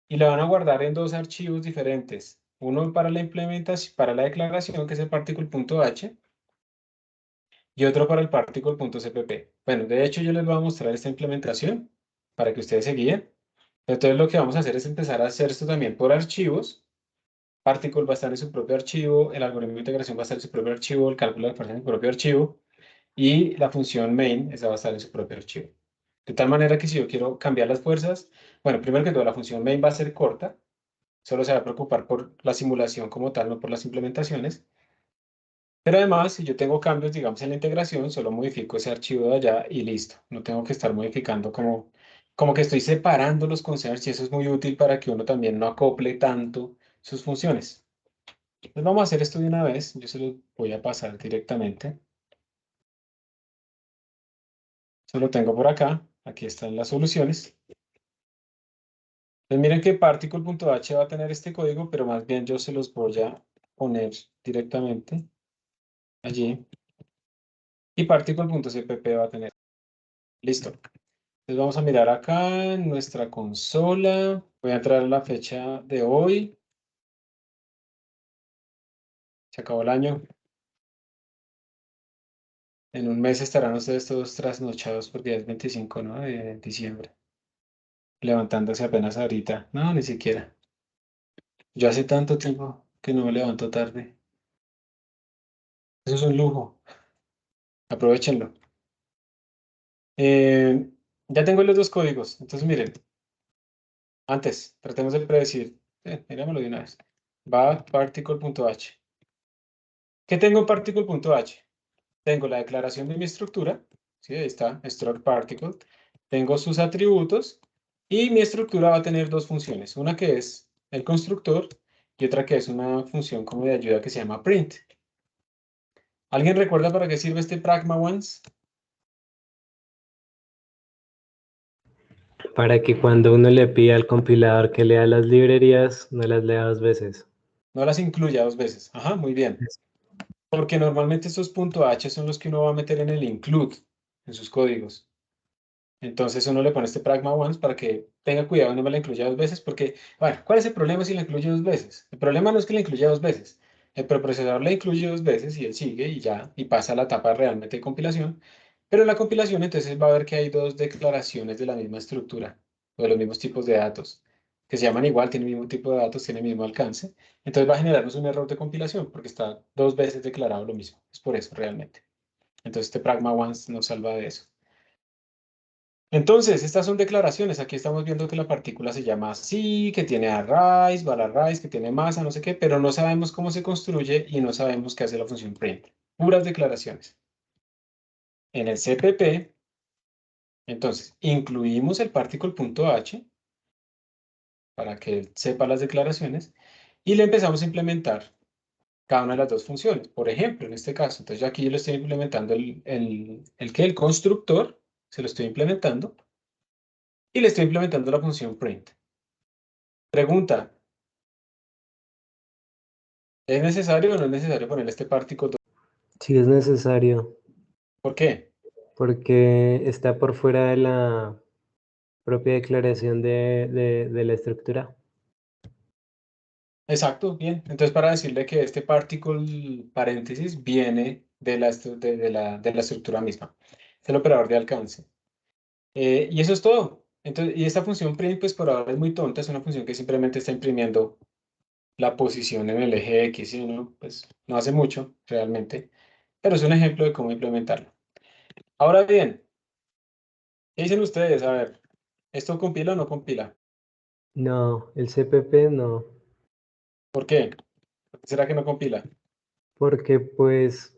y la van a guardar en dos archivos diferentes. Uno para la implementación, para la declaración, que es el particle.h, y otro para el particle.cpp. Bueno, de hecho yo les voy a mostrar esta implementación para que ustedes se guíen. Entonces lo que vamos a hacer es empezar a hacer esto también por archivos. Particle va a estar en su propio archivo, el algoritmo de integración va a estar en su propio archivo, el cálculo de fuerza en su propio archivo, y la función main, esa va a estar en su propio archivo. De tal manera que si yo quiero cambiar las fuerzas, bueno, primero que todo, la función main va a ser corta, solo se va a preocupar por la simulación como tal, no por las implementaciones. Pero además, si yo tengo cambios, digamos, en la integración, solo modifico ese archivo de allá y listo. No tengo que estar modificando como que estoy separando los concerns y eso es muy útil para que uno también no acople tanto sus funciones. Entonces vamos a hacer esto de una vez. Yo se lo voy a pasar directamente. Eso lo tengo por acá. Aquí están las soluciones. Entonces miren que particle.h va a tener este código, pero más bien yo se los voy a poner directamente allí. Y particle.cpp va a tener. Listo. Entonces vamos a mirar acá en nuestra consola. Voy a entrar a la fecha de hoy. Se acabó el año. En un mes estarán ustedes todos trasnochados porque ya es 25, ¿no? De diciembre. Levantándose apenas ahorita. No, ni siquiera. Yo hace tanto tiempo que no me levanto tarde. Eso es un lujo. Aprovechenlo. Ya tengo los dos códigos. Entonces miren. Antes, tratemos de predecir. Mirámoslo de una vez. Va particle.h. ¿Qué tengo en particle.h? Tengo la declaración de mi estructura, ¿sí? Ahí está, struct particle. Tengo sus atributos y mi estructura va a tener dos funciones. Una que es el constructor y otra que es una función como de ayuda que se llama print. ¿Alguien recuerda para qué sirve este pragma once? Para que cuando uno le pida al compilador que lea las librerías, no las lea dos veces. No las incluya dos veces. Ajá, muy bien. Porque normalmente estos .h son los que uno va a meter en el include, en sus códigos. Entonces uno le pone este pragma once para que tenga cuidado y no me la incluya dos veces, porque, bueno, ¿cuál es el problema si la incluye dos veces? El problema no es que la incluya dos veces. El preprocesador la incluye dos veces y él sigue y ya, y pasa a la etapa realmente de compilación. Pero en la compilación entonces va a ver que hay dos declaraciones de la misma estructura, o de los mismos tipos de datos, que se llaman igual, tienen el mismo tipo de datos, tienen el mismo alcance. Entonces va a generarnos un error de compilación, porque está dos veces declarado lo mismo. Es por eso realmente. Entonces este pragma once nos salva de eso. Entonces, estas son declaraciones. Aquí estamos viendo que la partícula se llama así, que tiene arrays, bar arrays, que tiene masa, no sé qué, pero no sabemos cómo se construye y no sabemos qué hace la función print. Puras declaraciones. En el CPP, entonces, incluimos el particle.h para que él sepa las declaraciones y le empezamos a implementar cada una de las dos funciones. Por ejemplo, en este caso, entonces yo aquí le estoy implementando el constructor, se lo estoy implementando, y le estoy implementando la función print. Pregunta, ¿es necesario o no es necesario poner este particle? Sí, es necesario, ¿Por qué? porque está por fuera de la propia declaración de la estructura. Exacto, bien. Entonces, para decirle que este particle paréntesis viene de la estructura misma. Es el operador de alcance. Y eso es todo. Entonces, y esta función print, pues por ahora es muy tonta, es una función que simplemente está imprimiendo la posición en el eje X, y uno, pues, no hace mucho realmente, pero es un ejemplo de cómo implementarlo. Ahora bien, ¿qué dicen ustedes? A ver, ¿esto compila o no compila? No, el CPP no, ¿Por qué? ¿Por qué será que no compila? porque pues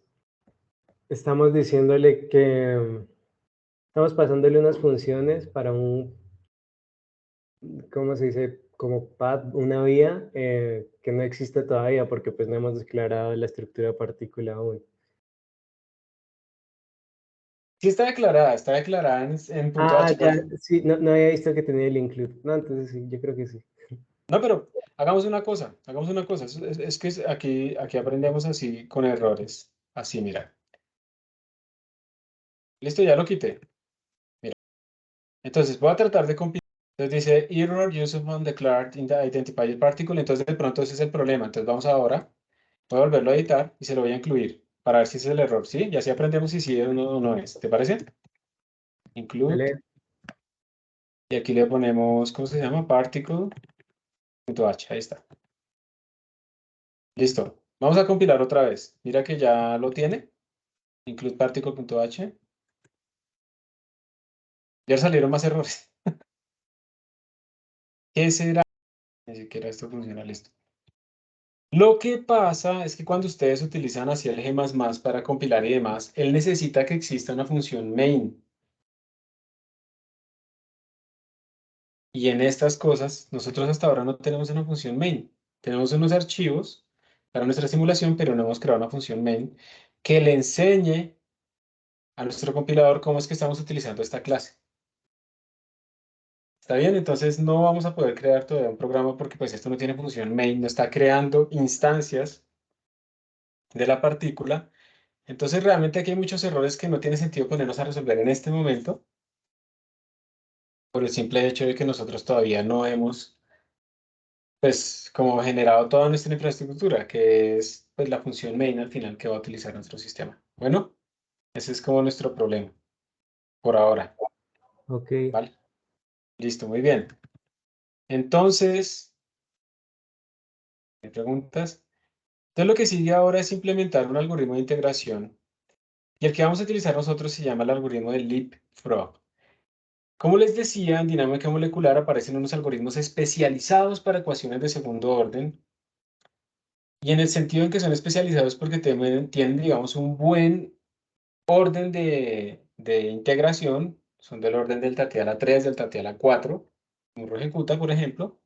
estamos diciéndole que estamos pasándole unas funciones para un, ¿cómo se dice? Como path, una vía que no existe todavía porque pues no hemos declarado la estructura partícula aún. Sí está declarada en punto Ah, H, ya, profe. sí, no había visto que tenía el include. No, entonces sí, yo creo que sí. No, pero hagamos una cosa, hagamos una cosa. Es que aquí aprendemos así con errores. Así, mira. Listo, ya lo quité. Mira. Entonces voy a tratar de compilar. Entonces dice error use of undeclared identifier particle. Entonces de pronto ese es el problema. Entonces vamos ahora, voy a volverlo a editar y se lo voy a incluir para ver si ese es el error, ¿sí? Y así aprendemos si sí es o no es. ¿Te parece? Include. ¿Vale? Y aquí le ponemos, ¿cómo se llama? Particle.h. Ahí está. Listo. Vamos a compilar otra vez. Mira que ya lo tiene. Include particle.h. Ya salieron más errores. ¿Qué será? Ni siquiera esto funciona, listo. Lo que pasa es que cuando ustedes utilizan así el G++ para compilar y demás, él necesita que exista una función main. Y en estas cosas, nosotros hasta ahora no tenemos una función main. Tenemos unos archivos para nuestra simulación, pero no hemos creado una función main que le enseñe a nuestro compilador cómo es que estamos utilizando esta clase. ¿Está bien? Entonces no vamos a poder crear todavía un programa porque pues esto no tiene función main, no está creando instancias de la partícula. Entonces realmente aquí hay muchos errores que no tiene sentido ponernos a resolver en este momento por el simple hecho de que nosotros todavía no hemos pues como generado toda nuestra infraestructura, que es pues la función main al final que va a utilizar nuestro sistema. Bueno, ese es como nuestro problema por ahora, Ok. ¿vale? Listo, muy bien. Entonces, ¿me preguntas? Entonces lo que sigue ahora es implementar un algoritmo de integración y el que vamos a utilizar nosotros se llama el algoritmo de Leapfrog. Como les decía, en dinámica molecular aparecen unos algoritmos especializados para ecuaciones de segundo orden y en el sentido en que son especializados porque tienen digamos, un buen orden de integración, son del orden delta T a la 3, delta T a la 4, como ejecuta, por ejemplo,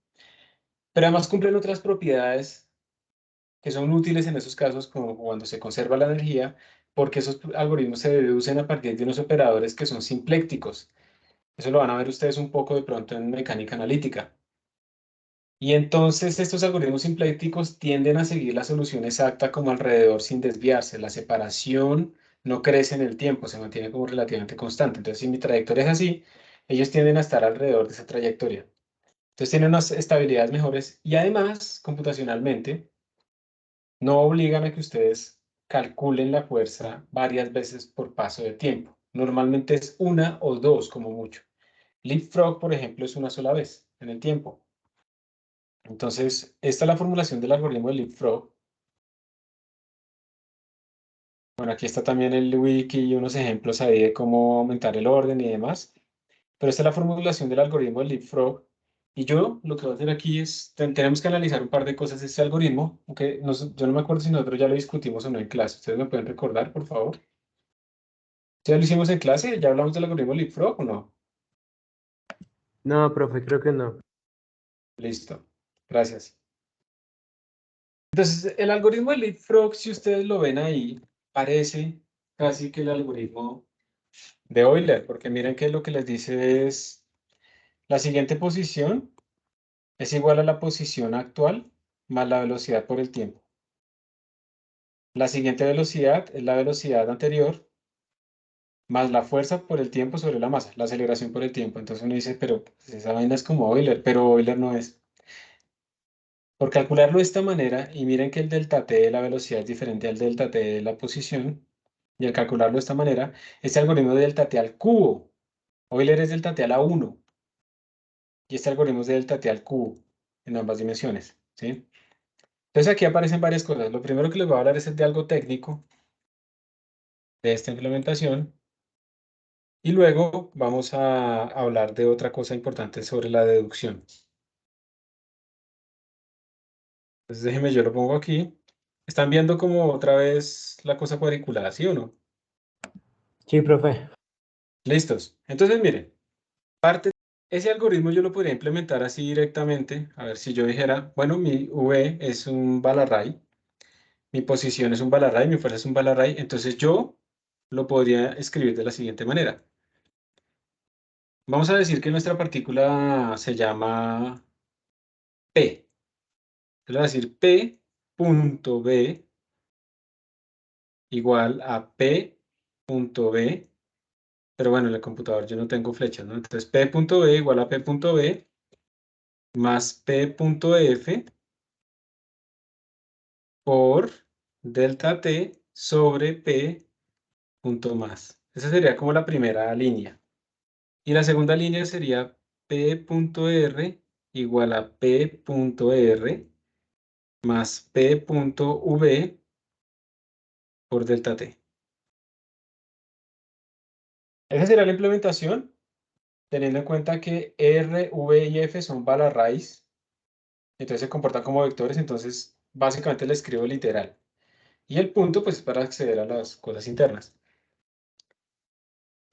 pero además cumplen otras propiedades que son útiles en esos casos, como cuando se conserva la energía, porque esos algoritmos se deducen a partir de unos operadores que son simplécticos. Eso lo van a ver ustedes un poco de pronto en mecánica analítica. Y entonces estos algoritmos simplécticos tienden a seguir la solución exacta como alrededor sin desviarse. La separación no crece en el tiempo, se mantiene como relativamente constante. Entonces, si mi trayectoria es así, ellos tienden a estar alrededor de esa trayectoria. Entonces, tienen unas estabilidades mejores y además, computacionalmente, no obligan a que ustedes calculen la fuerza varias veces por paso de tiempo. Normalmente es una o dos como mucho. Leapfrog, por ejemplo, es una sola vez en el tiempo. Entonces, esta es la formulación del algoritmo de Leapfrog. Bueno, aquí está también el wiki y unos ejemplos ahí de cómo aumentar el orden y demás. Pero esta es la formulación del algoritmo de Leapfrog. Y yo lo que voy a hacer aquí es, tenemos que analizar un par de cosas de este algoritmo, aunque yo no me acuerdo si nosotros ya lo discutimos o no en clase. ¿Ustedes me pueden recordar, por favor? ¿Ya lo hicimos en clase? ¿Ya hablamos del algoritmo Leapfrog o no? No, profe, creo que no. Listo. Gracias. Entonces, el algoritmo de Leapfrog, si ustedes lo ven ahí, parece casi que el algoritmo de Euler, porque miren que lo que les dice es la siguiente posición es igual a la posición actual más la velocidad por el tiempo. La siguiente velocidad es la velocidad anterior más la fuerza por el tiempo sobre la masa, la aceleración por el tiempo. Entonces uno dice, pero pues, esa vaina es como Euler, pero Euler no es. Por calcularlo de esta manera, y miren que el delta t de la velocidad es diferente al delta t de la posición, y al calcularlo de esta manera, este algoritmo de delta t al cubo, Euler es delta t a la 1, y este algoritmo es de delta t al cubo, en ambas dimensiones, ¿sí? Entonces aquí aparecen varias cosas. Lo primero que les voy a hablar es de algo técnico, de esta implementación, y luego vamos a hablar de otra cosa importante sobre la deducción. Entonces déjenme, yo lo pongo aquí. ¿Están viendo como otra vez la cosa cuadriculada, sí o no? Sí, profe. Listos. Entonces, miren, ese algoritmo yo lo podría implementar así directamente. A ver si yo dijera, bueno, mi V es un Balarray, mi posición es un Balarray, mi fuerza es un Balarray. Entonces yo lo podría escribir de la siguiente manera. Vamos a decir que nuestra partícula se llama P. Le voy a decir P punto B igual a P punto B. Pero bueno, en el computador yo no tengo flechas, ¿no? Entonces P punto B igual a P punto B más P punto F por delta T sobre P punto más. Esa sería como la primera línea. Y la segunda línea sería P punto R igual a P punto R más P punto V por delta T. Esa sería la implementación, teniendo en cuenta que R, V y F son Balarrays, entonces se comportan como vectores, entonces básicamente le escribo literal. Y el punto, pues, es para acceder a las cosas internas.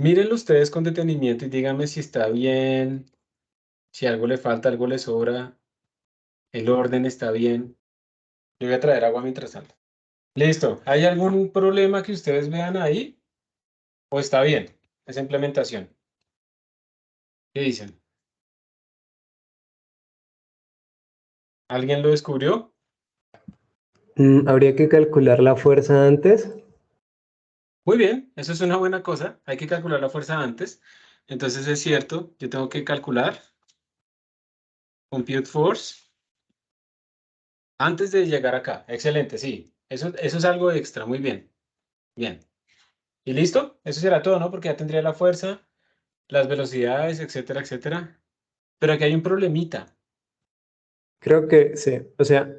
Mírenlo ustedes con detenimiento y díganme si está bien, si algo le falta, algo le sobra, el orden está bien. Yo voy a traer agua mientras tanto. Listo. ¿Hay algún problema que ustedes vean ahí? ¿O está bien esa implementación? ¿Qué dicen? ¿Alguien lo descubrió? Habría que calcular la fuerza antes. Muy bien, eso es una buena cosa. Hay que calcular la fuerza antes. Entonces es cierto, yo tengo que calcular compute force antes de llegar acá. Excelente, sí. Eso es algo extra. Muy bien. Bien. ¿Y listo? Eso será todo, ¿no? Porque ya tendría la fuerza, las velocidades, etcétera, etcétera. Pero aquí hay un problemita. Creo que sí. O sea,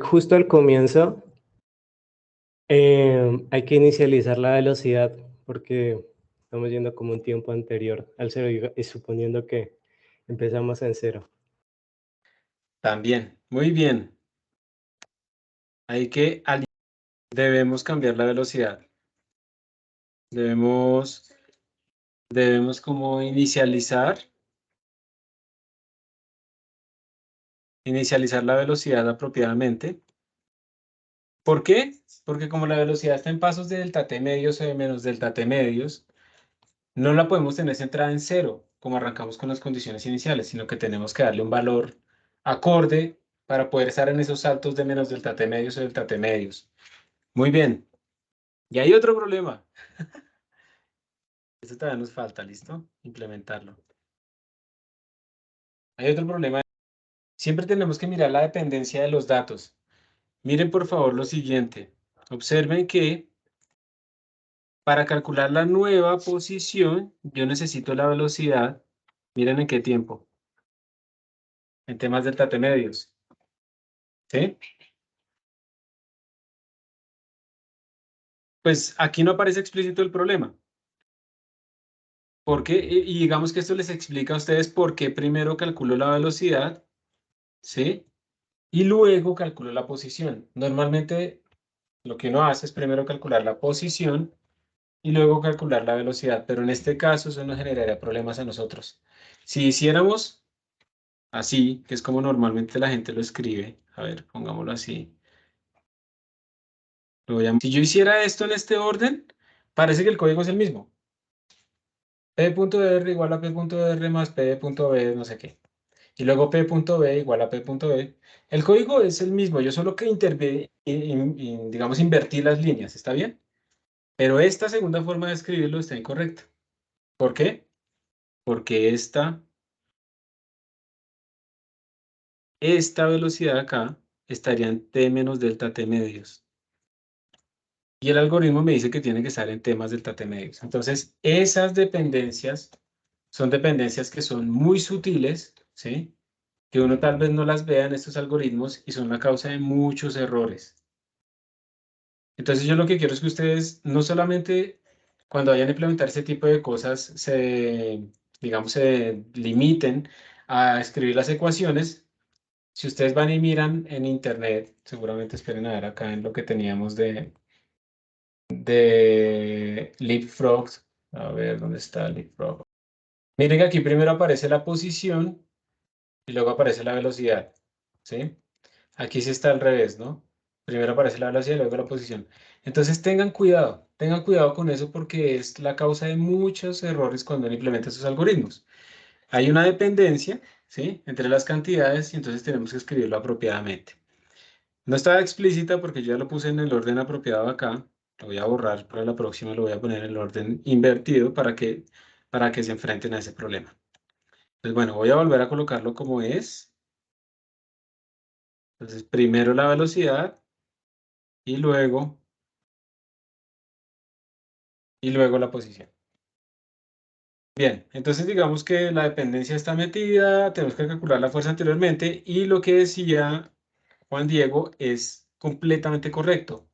justo al comienzo hay que inicializar la velocidad porque estamos yendo como un tiempo anterior al cero y suponiendo que empezamos en cero. También. Muy bien. Hay que debemos cambiar la velocidad. Debemos como inicializar la velocidad apropiadamente. ¿Por qué? Porque como la velocidad está en pasos de delta t medios o de menos delta t medios, no la podemos tener centrada en cero, como arrancamos con las condiciones iniciales, sino que tenemos que darle un valor acorde para poder estar en esos saltos de menos delta t medios o delta t medios. Muy bien. Y hay otro problema. Esto todavía nos falta, ¿listo? Implementarlo. Hay otro problema. Siempre tenemos que mirar la dependencia de los datos. Miren por favor lo siguiente. Observen que para calcular la nueva posición, yo necesito la velocidad. Miren en qué tiempo. En temas delta t medios. ¿Sí? Pues aquí no aparece explícito el problema. ¿Por qué? Y digamos que esto les explica a ustedes por qué primero calculo la velocidad, ¿sí? Y luego calculo la posición. Normalmente lo que uno hace es primero calcular la posición y luego calcular la velocidad, pero en este caso eso nos generaría problemas a nosotros. Si hiciéramos así, que es como normalmente la gente lo escribe, a ver, pongámoslo así. Si yo hiciera esto en este orden, parece que el código es el mismo. P.R igual a P.R más P.B no sé qué. Y luego P.B igual a P.B. El código es el mismo, yo solo que digamos, invertí las líneas, ¿está bien? Pero esta segunda forma de escribirlo está incorrecta. ¿Por qué? Porque esta velocidad acá estaría en T menos delta T medios. Y el algoritmo me dice que tiene que estar en T más delta T medios. Entonces, esas dependencias son dependencias que son muy sutiles, ¿sí? Que uno tal vez no las vea en estos algoritmos y son la causa de muchos errores. Entonces yo lo que quiero es que ustedes no solamente cuando vayan a implementar ese tipo de cosas digamos, se limiten a escribir las ecuaciones. Si ustedes van y miran en internet, seguramente esperen a ver acá en lo que teníamos de Leapfrog. A ver, ¿dónde está Leapfrog? Miren que aquí primero aparece la posición y luego aparece la velocidad, ¿sí? Aquí sí está al revés, ¿no? Primero aparece la velocidad y luego la posición. Entonces tengan cuidado con eso porque es la causa de muchos errores cuando uno implementa esos algoritmos. Hay una dependencia, ¿sí? Entre las cantidades y entonces tenemos que escribirlo apropiadamente. No estaba explícita porque yo ya lo puse en el orden apropiado acá. Lo voy a borrar para la próxima, lo voy a poner en el orden invertido para que se enfrenten a ese problema. Pues bueno, voy a volver a colocarlo como es. Entonces, primero la velocidad y luego la posición. Bien, entonces digamos que la dependencia está metida, tenemos que calcular la fuerza anteriormente y lo que decía Juan Diego es completamente correcto.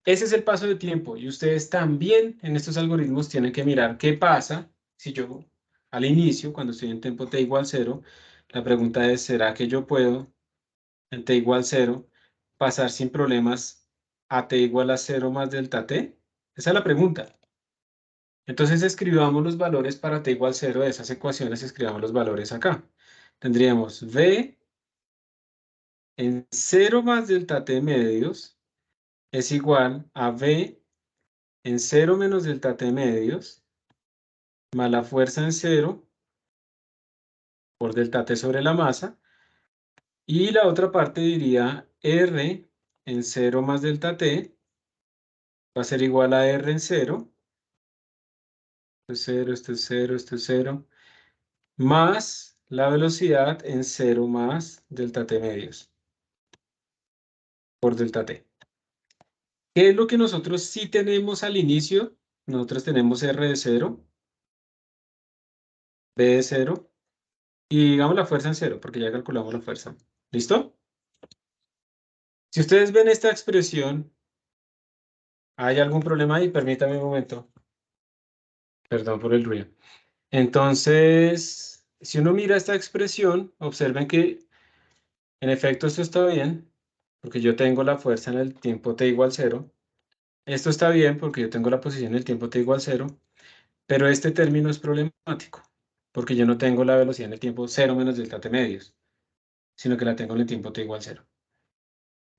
Ese es el paso de tiempo y ustedes también en estos algoritmos tienen que mirar qué pasa si yo al inicio, cuando estoy en tiempo t igual 0, la pregunta es, ¿será que yo puedo en t igual 0 pasar sin problemas a t igual a 0 más delta t? Esa es la pregunta. Entonces escribamos los valores para t igual 0 de esas ecuaciones, escribamos los valores acá. Tendríamos v en 0 más delta t medios es igual a v en 0 menos delta t medios más la fuerza en 0 por delta t sobre la masa. Y la otra parte diría r en 0 más delta t va a ser igual a r en 0. Esto es 0, esto es 0, esto es 0. Más la velocidad en 0 más delta t medios por delta t. ¿Qué es lo que nosotros sí tenemos al inicio? Nosotros tenemos r de 0, b de 0 y digamos la fuerza en 0, porque ya calculamos la fuerza. ¿Listo? Si ustedes ven esta expresión, ¿hay algún problema ahí? Permítame un momento. Perdón por el ruido. Entonces, si uno mira esta expresión, observen que en efecto esto está bien, porque yo tengo la fuerza en el tiempo t igual 0. Esto está bien porque yo tengo la posición en el tiempo t igual 0. Pero este término es problemático, porque yo no tengo la velocidad en el tiempo 0 menos delta t medios, sino que la tengo en el tiempo t igual 0.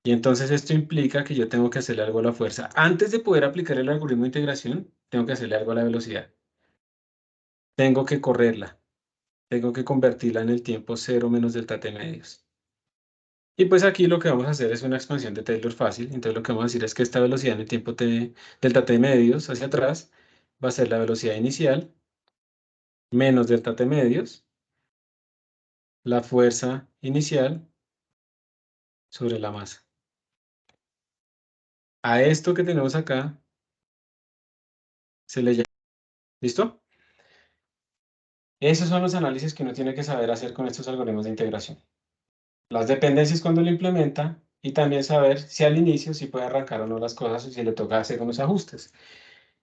Y entonces esto implica que yo tengo que hacerle algo a la fuerza. Antes de poder aplicar el algoritmo de integración, tengo que hacerle algo a la velocidad. Tengo que correrla. Tengo que convertirla en el tiempo 0 menos delta t medios. Y pues aquí lo que vamos a hacer es una expansión de Taylor fácil. Entonces lo que vamos a decir es que esta velocidad en el tiempo t, delta t medios hacia atrás va a ser la velocidad inicial menos delta t medios, la fuerza inicial sobre la masa. A esto que tenemos acá se le llama. ¿Listo? Esos son los análisis que uno tiene que saber hacer con estos algoritmos de integración. Las dependencias cuando lo implementa y también saber si al inicio si puede arrancar o no las cosas o si le toca hacer unos ajustes.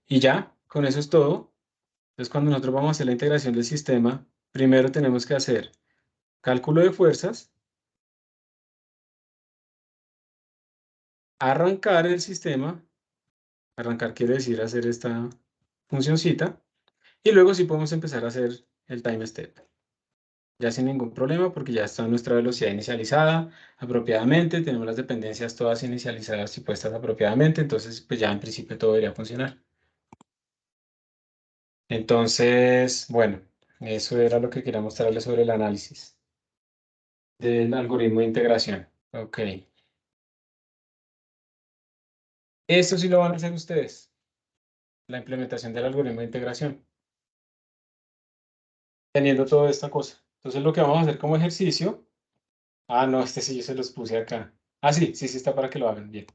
Y ya, con eso es todo. Entonces cuando nosotros vamos a hacer la integración del sistema, primero tenemos que hacer cálculo de fuerzas, arrancar el sistema, arrancar quiere decir hacer esta funcioncita, y luego sí podemos empezar a hacer el time step. ya sin ningún problema porque ya está nuestra velocidad inicializada apropiadamente, tenemos las dependencias todas inicializadas y puestas apropiadamente, entonces pues ya en principio todo debería funcionar. Entonces, bueno, eso era lo que quería mostrarles sobre el análisis del algoritmo de integración. Ok. Esto sí lo van a hacer ustedes, la implementación del algoritmo de integración, teniendo toda esta cosa. Entonces lo que vamos a hacer como ejercicio, no, este sí yo se los puse acá. Sí, sí, sí está para que lo hagan bien.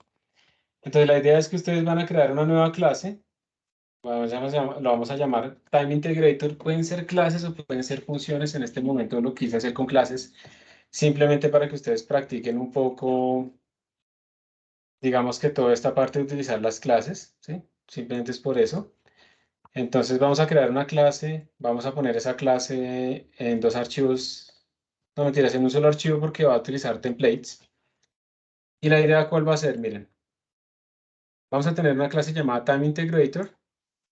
Entonces la idea es que ustedes van a crear una nueva clase, lo vamos a llamar Time Integrator. Pueden ser clases o pueden ser funciones. En este momento lo quise hacer con clases, simplemente para que ustedes practiquen un poco, digamos que toda esta parte de utilizar las clases, ¿sí? Simplemente es por eso. Entonces vamos a crear una clase, vamos a poner esa clase en dos archivos, no mentiras, en un solo archivo porque va a utilizar templates. Y la idea cuál va a ser, miren, vamos a tener una clase llamada Time Integrator.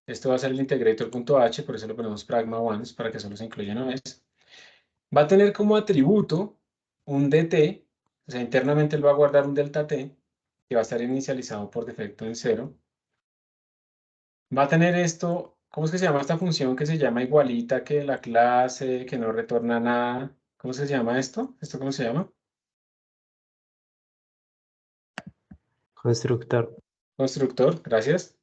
Esto va a ser el integrator.h, por eso lo ponemos pragma once, para que solo se incluya una vez. Va a tener como atributo un dt, o sea, internamente él va a guardar un delta t, que va a estar inicializado por defecto en 0. Va a tener esto, ¿cómo es que se llama esta función que se llama igualita que la clase, que no retorna nada? ¿Cómo se llama esto? ¿Esto cómo se llama? Constructor. Constructor, gracias.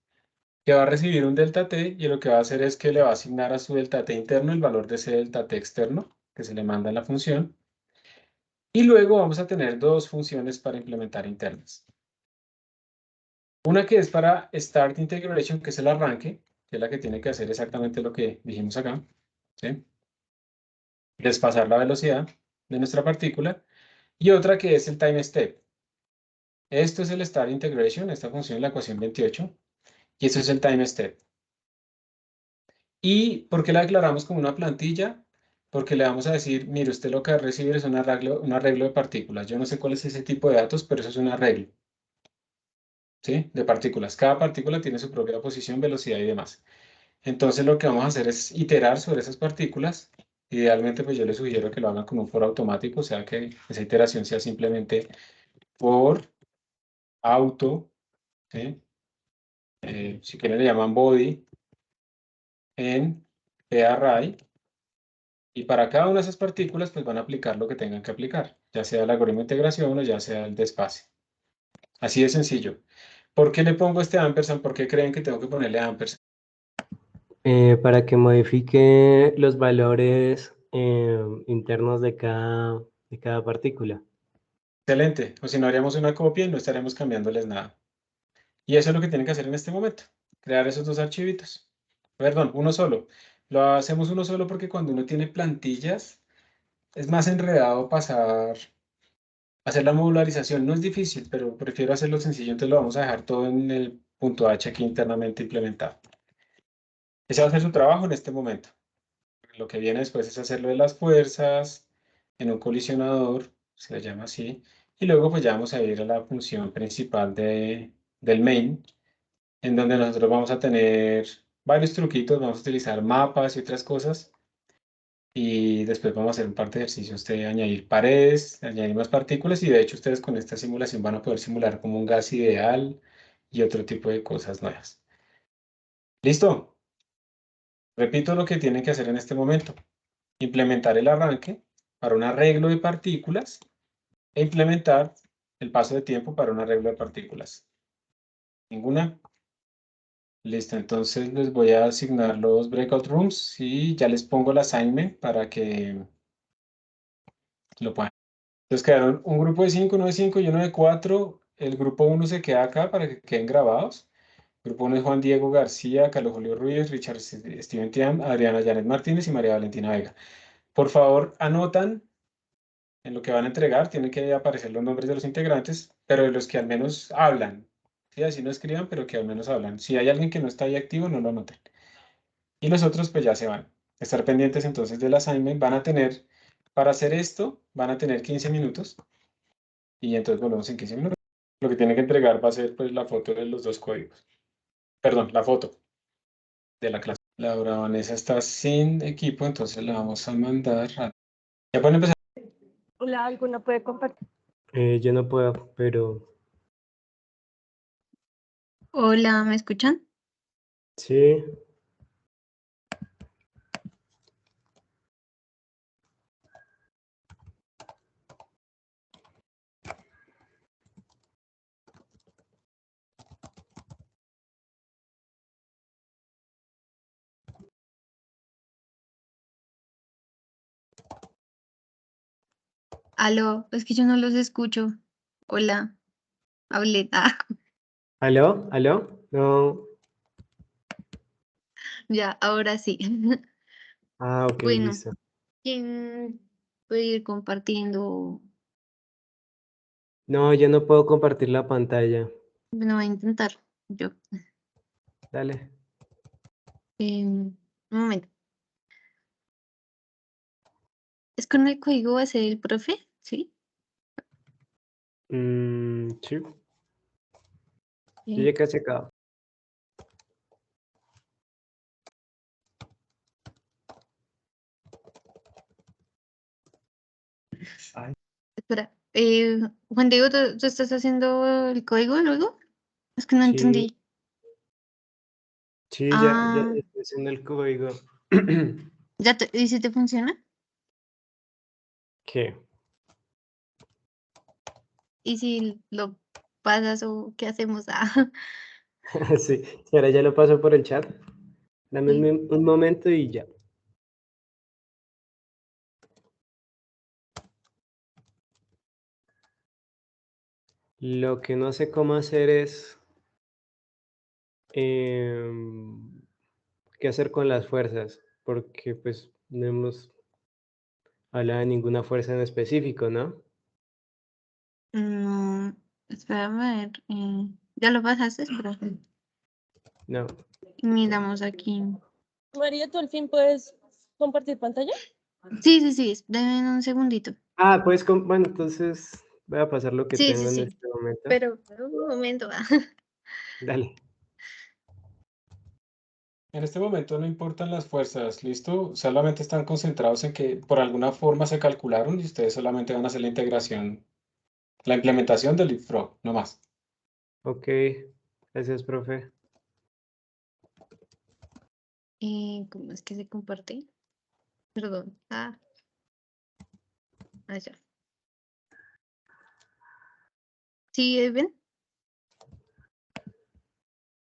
Que va a recibir un delta t y lo que va a hacer es que le va a asignar a su delta t interno el valor de ese delta t externo que se le manda en la función. Y luego vamos a tener dos funciones para implementar internas. Una que es para Start Integration, que es el arranque, que es la que tiene que hacer exactamente lo que dijimos acá, ¿sí? Despasar la velocidad de nuestra partícula. Y otra que es el Time Step. Esto es el Start Integration, esta función es la ecuación 28, y esto es el Time Step. ¿Y por qué la declaramos como una plantilla? Porque le vamos a decir, mire, usted lo que va a recibir es un arreglo de partículas. Yo no sé cuál es ese tipo de datos, pero eso es un arreglo, ¿sí? De partículas. Cada partícula tiene su propia posición, velocidad y demás. Entonces lo que vamos a hacer es iterar sobre esas partículas. Idealmente, pues yo les sugiero que lo hagan con un for automático, o sea que esa iteración sea simplemente for auto, ¿sí? Si quieren le llaman body en array. Y para cada una de esas partículas, pues van a aplicar lo que tengan que aplicar, ya sea el algoritmo de integración o ya sea el desfase. Así de sencillo. ¿Por qué le pongo este ampersand? ¿Por qué creen que tengo que ponerle ampersand? Para que modifique los valores internos de cada partícula. Excelente. O si no haríamos una copia y no estaremos cambiándoles nada. Y eso es lo que tienen que hacer en este momento. Crear esos dos archivitos. Perdón, uno solo. Lo hacemos uno solo porque cuando uno tiene plantillas, es más enredado hacer la modularización. No es difícil, pero prefiero hacerlo sencillo, entonces lo vamos a dejar todo en el punto H aquí internamente implementado. Ese va a ser su trabajo en este momento. Lo que viene después es hacerlo de las fuerzas en un colisionador, se le llama así, y luego pues ya vamos a ir a la función principal del main, en donde nosotros vamos a tener varios truquitos, vamos a utilizar mapas y otras cosas, y después vamos a hacer un par de ejercicios de añadir paredes, añadir más partículas, y de hecho ustedes con esta simulación van a poder simular como un gas ideal y otro tipo de cosas nuevas. ¿Listo? Repito lo que tienen que hacer en este momento. Implementar el arranque para un arreglo de partículas e implementar el paso de tiempo para un arreglo de partículas. ¿Ninguna? Listo, entonces les voy a asignar los breakout rooms y ya les pongo el assignment para que lo puedan. Entonces quedaron un grupo de 5, uno de 5 y uno de 4. El grupo 1 se queda acá para que queden grabados. El grupo 1 es Juan Diego García, Carlos Julio Ruiz, Richard Steven Tiam, Adriana Janet Martínez y María Valentina Vega. Por favor, anotan en lo que van a entregar, tienen que aparecer los nombres de los integrantes, pero de los que al menos hablan. Sí, así no escriban, pero que al menos hablan. Si hay alguien que no está ahí activo, no lo anoten. Y los otros pues ya se van. Estar pendientes entonces del assignment. Para hacer esto, van a tener 15 minutos. Y entonces volvemos en 15 minutos. Lo que tienen que entregar va a ser pues la foto de los dos códigos. Perdón, la foto de la clase. Laura Vanessa está sin equipo, entonces la vamos a mandar a Ya pueden empezar. Hola, ¿alguna puede compartir? Yo no puedo, pero Hola, ¿me escuchan? sí. Aló, es que yo no los escucho. Hola, hablé. Ah, ¿Aló? ¿Aló? No. ya, ahora sí. Ah, ok, Bueno, listo. ¿quién puede ir compartiendo? No, yo no puedo compartir la pantalla. Bueno, voy a intentar yo. Dale. Un momento. ¿Es con el código base del profe? ¿Sí? Sí. Yo Sí. ya casi acabo. Espera. Juan Diego, ¿tú estás haciendo el código luego? Es que no Sí, entendí. sí, ya Ah, estoy haciendo el código. ¿y si te funciona? ¿Qué? ¿Y si lo pasas o qué hacemos? Ah, Sí, ahora ya lo paso por el chat. Dame sí. un momento y ya. Lo que no sé cómo hacer es qué hacer con las fuerzas, porque pues no hemos hablado de ninguna fuerza en específico, ¿no? Mm, espérame a ver. ¿Ya lo pasaste? Espera. No. Miramos aquí. María, ¿tú al fin puedes compartir pantalla? Sí, sí, sí. Denme un segundito. Ah, pues, bueno, entonces voy a pasar lo que Sí, tengo sí, en sí. este momento. Pero un momento. Dale. En este momento no importan las fuerzas, ¿listo? Solamente están concentrados en que por alguna forma se calcularon y ustedes solamente van a hacer la integración, la implementación del leapfrog, no más. Ok, gracias, profe. ¿Cómo es que se comparte? Perdón. Allá. ¿Sí ven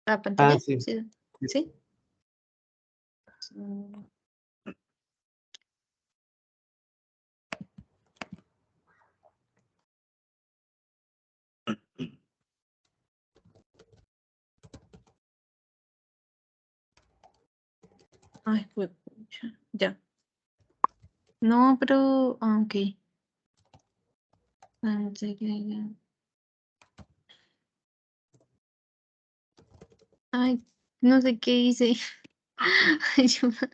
la Ah, pantalla? sí. Sí. Sí. ¿Sí? Mm, Ay, pues, ya. No, pero, ok. Ah, sí, ya. Ay, no sé qué hice. Ayuda.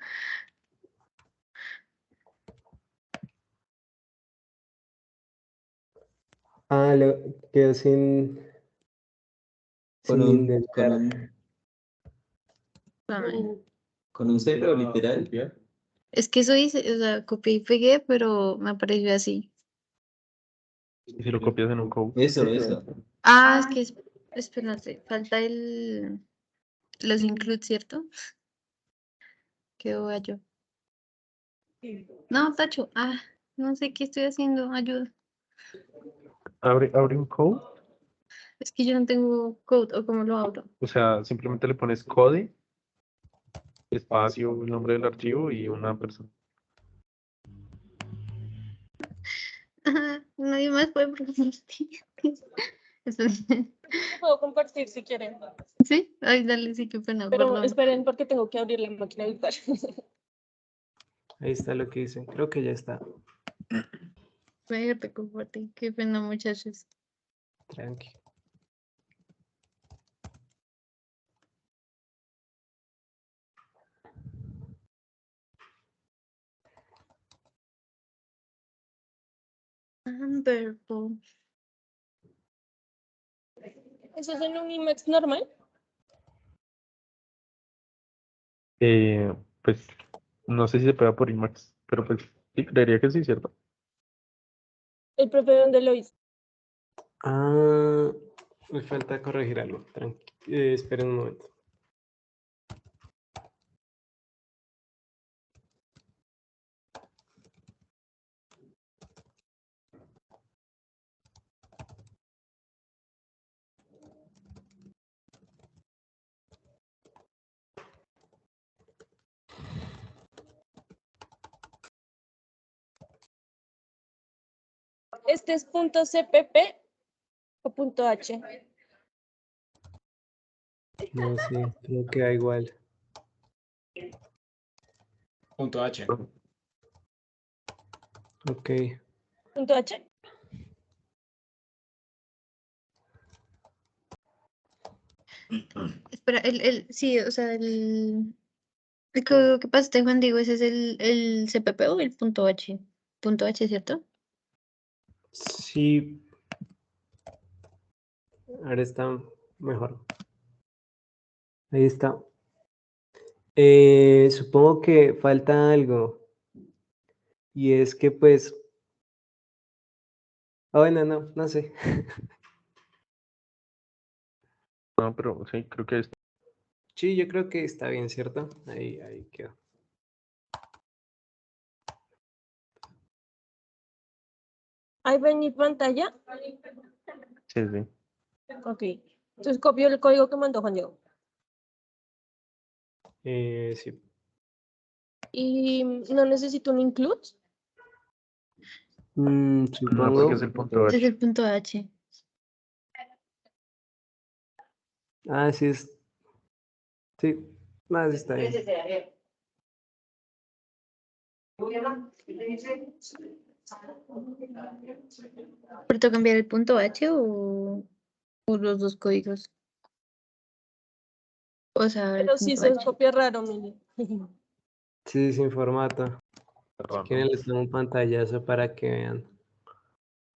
Ah, lo quedó Con sin un, con indentar. un, Ay, con un cero, literal. es que eso hice, o sea, copié y pegué, pero me apareció así. Y si lo copias en un code. Eso. Ah, es que, espérate, falta los includes, ¿cierto? ¿Qué voy a yo? No, Tacho, no sé qué estoy haciendo, ayuda. Abre un code, Es que yo no tengo code, o cómo lo abro. o sea, simplemente le pones code, espacio, el nombre del archivo y una persona. Nadie más puede preguntar. Puedo compartir si quieren. Sí, ay, dale, sí, qué pena, Pero perdón. esperen porque tengo que abrir la máquina virtual. Ahí está lo que hice. Creo que ya está. Te compartí, qué pena, muchachos. Tranqui. Amberpo. ¿Eso es en un IMAX normal? Pues no sé si se pega por Emacs, pero pues sí, creería que sí, ¿cierto? El profe, ¿dónde lo hizo? Ah, me falta corregir algo. Esperen un momento. ¿Este es punto CPP o punto H? No sé, creo que da igual. Punto H. Ok. ¿Punto H? Espera, sí, o sea, el código que pasaste, Juan Diego, ese es el CPP o el punto H. Punto H, ¿cierto? Sí. Ahora está mejor. Ahí está. Supongo que falta algo. Y es que pues... bueno, no sé. No, pero sí, creo que es. Sí, yo creo que está bien, ¿cierto? Ahí quedó. ¿Ahí ven mi pantalla? Sí, sí. Ok. Entonces copio el código que mandó Juan Diego. Sí. Y no necesito un include. No, Supongo. porque es el punto Ese es H. el punto H. Ah, sí es. Sí, más está bien. ¿Pero tengo que cambiar el punto H o los dos códigos? O sea, el Pero sí punto se H. copia raro, Mili. Sí, sin formato. Si Raro. quieren les tomo un pantallazo para que vean.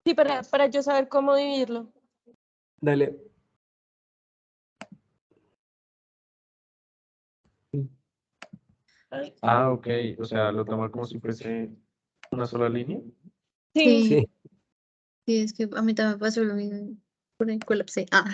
Sí, para yo saber cómo dividirlo. Dale. Ah, ok. O sea, lo toma como si fuese una sola línea. Sí. Sí, Sí. sí, es que a mí también me pasó lo mismo. Por ahí colapsé. Ah.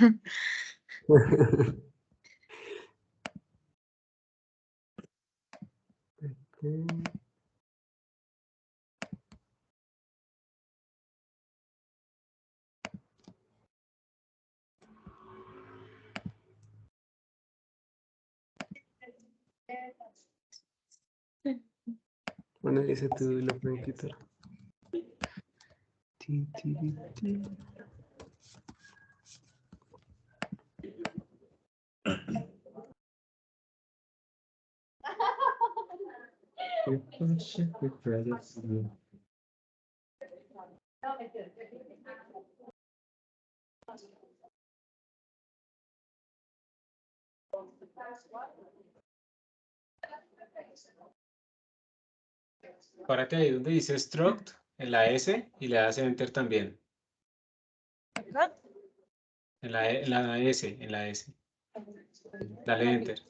Bueno, ese tú lo pueden quitar. Párate ahí donde dice struct, en la S, y le das enter también. Acá. En la S, en la S. Dale enter.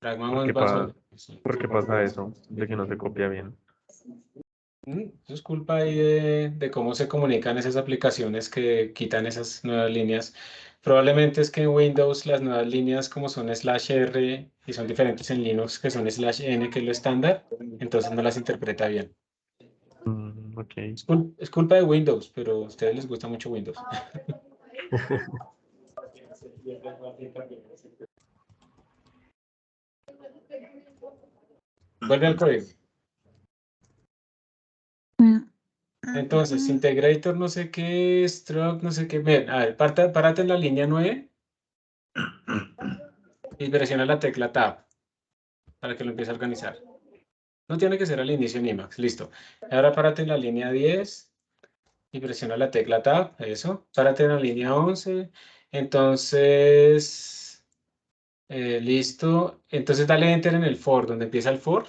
Pragma ¿Por qué, más sí. por qué pasa eso? De que no se copia bien. Eso es culpa ahí de cómo se comunican esas aplicaciones que quitan esas nuevas líneas. Probablemente es que en Windows las nuevas líneas como son /R y son diferentes en Linux que son /N, que es lo estándar, entonces no las interpreta bien. Ok. Es culpa de Windows, pero a ustedes les gusta mucho Windows. Vuelve al código. Entonces, integrator no sé qué, struct no sé qué. Ven, a ver, párate en la línea 9 y presiona la tecla Tab para que lo empiece a organizar. No tiene que ser al inicio ni Emacs, listo. Ahora párate en la línea 10 y presiona la tecla Tab, eso. Párate en la línea 11. Entonces, listo. Entonces dale Enter en el for, donde empieza el for.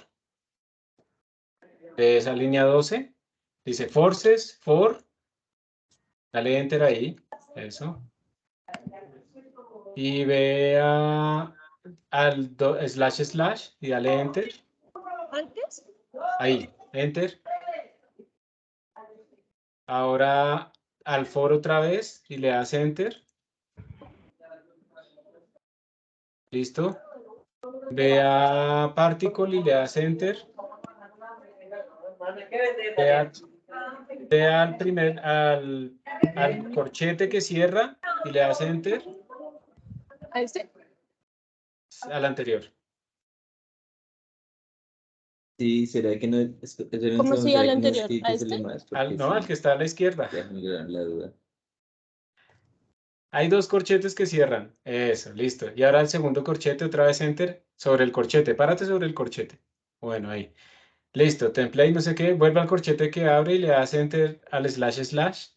De esa línea 12. Dice forces, for. Dale Enter ahí, eso. Y ve // y dale Enter. ¿Antes? Ahí, Enter. Ahora al for otra vez y le das enter. ¿Listo? Ve a particle y le das enter. Ve al corchete que cierra y le das enter. ¿A este? Al anterior. Sí, será que no es ¿Cómo si al anterior? que ¿A es el este? más? No, al que está a la izquierda. Ya me quedó la duda. Hay dos corchetes que cierran. Eso, listo. Y ahora el segundo corchete, otra vez enter sobre el corchete. Párate sobre el corchete. Bueno, ahí. Listo, template, no sé qué. Vuelve al corchete que abre y le das enter al //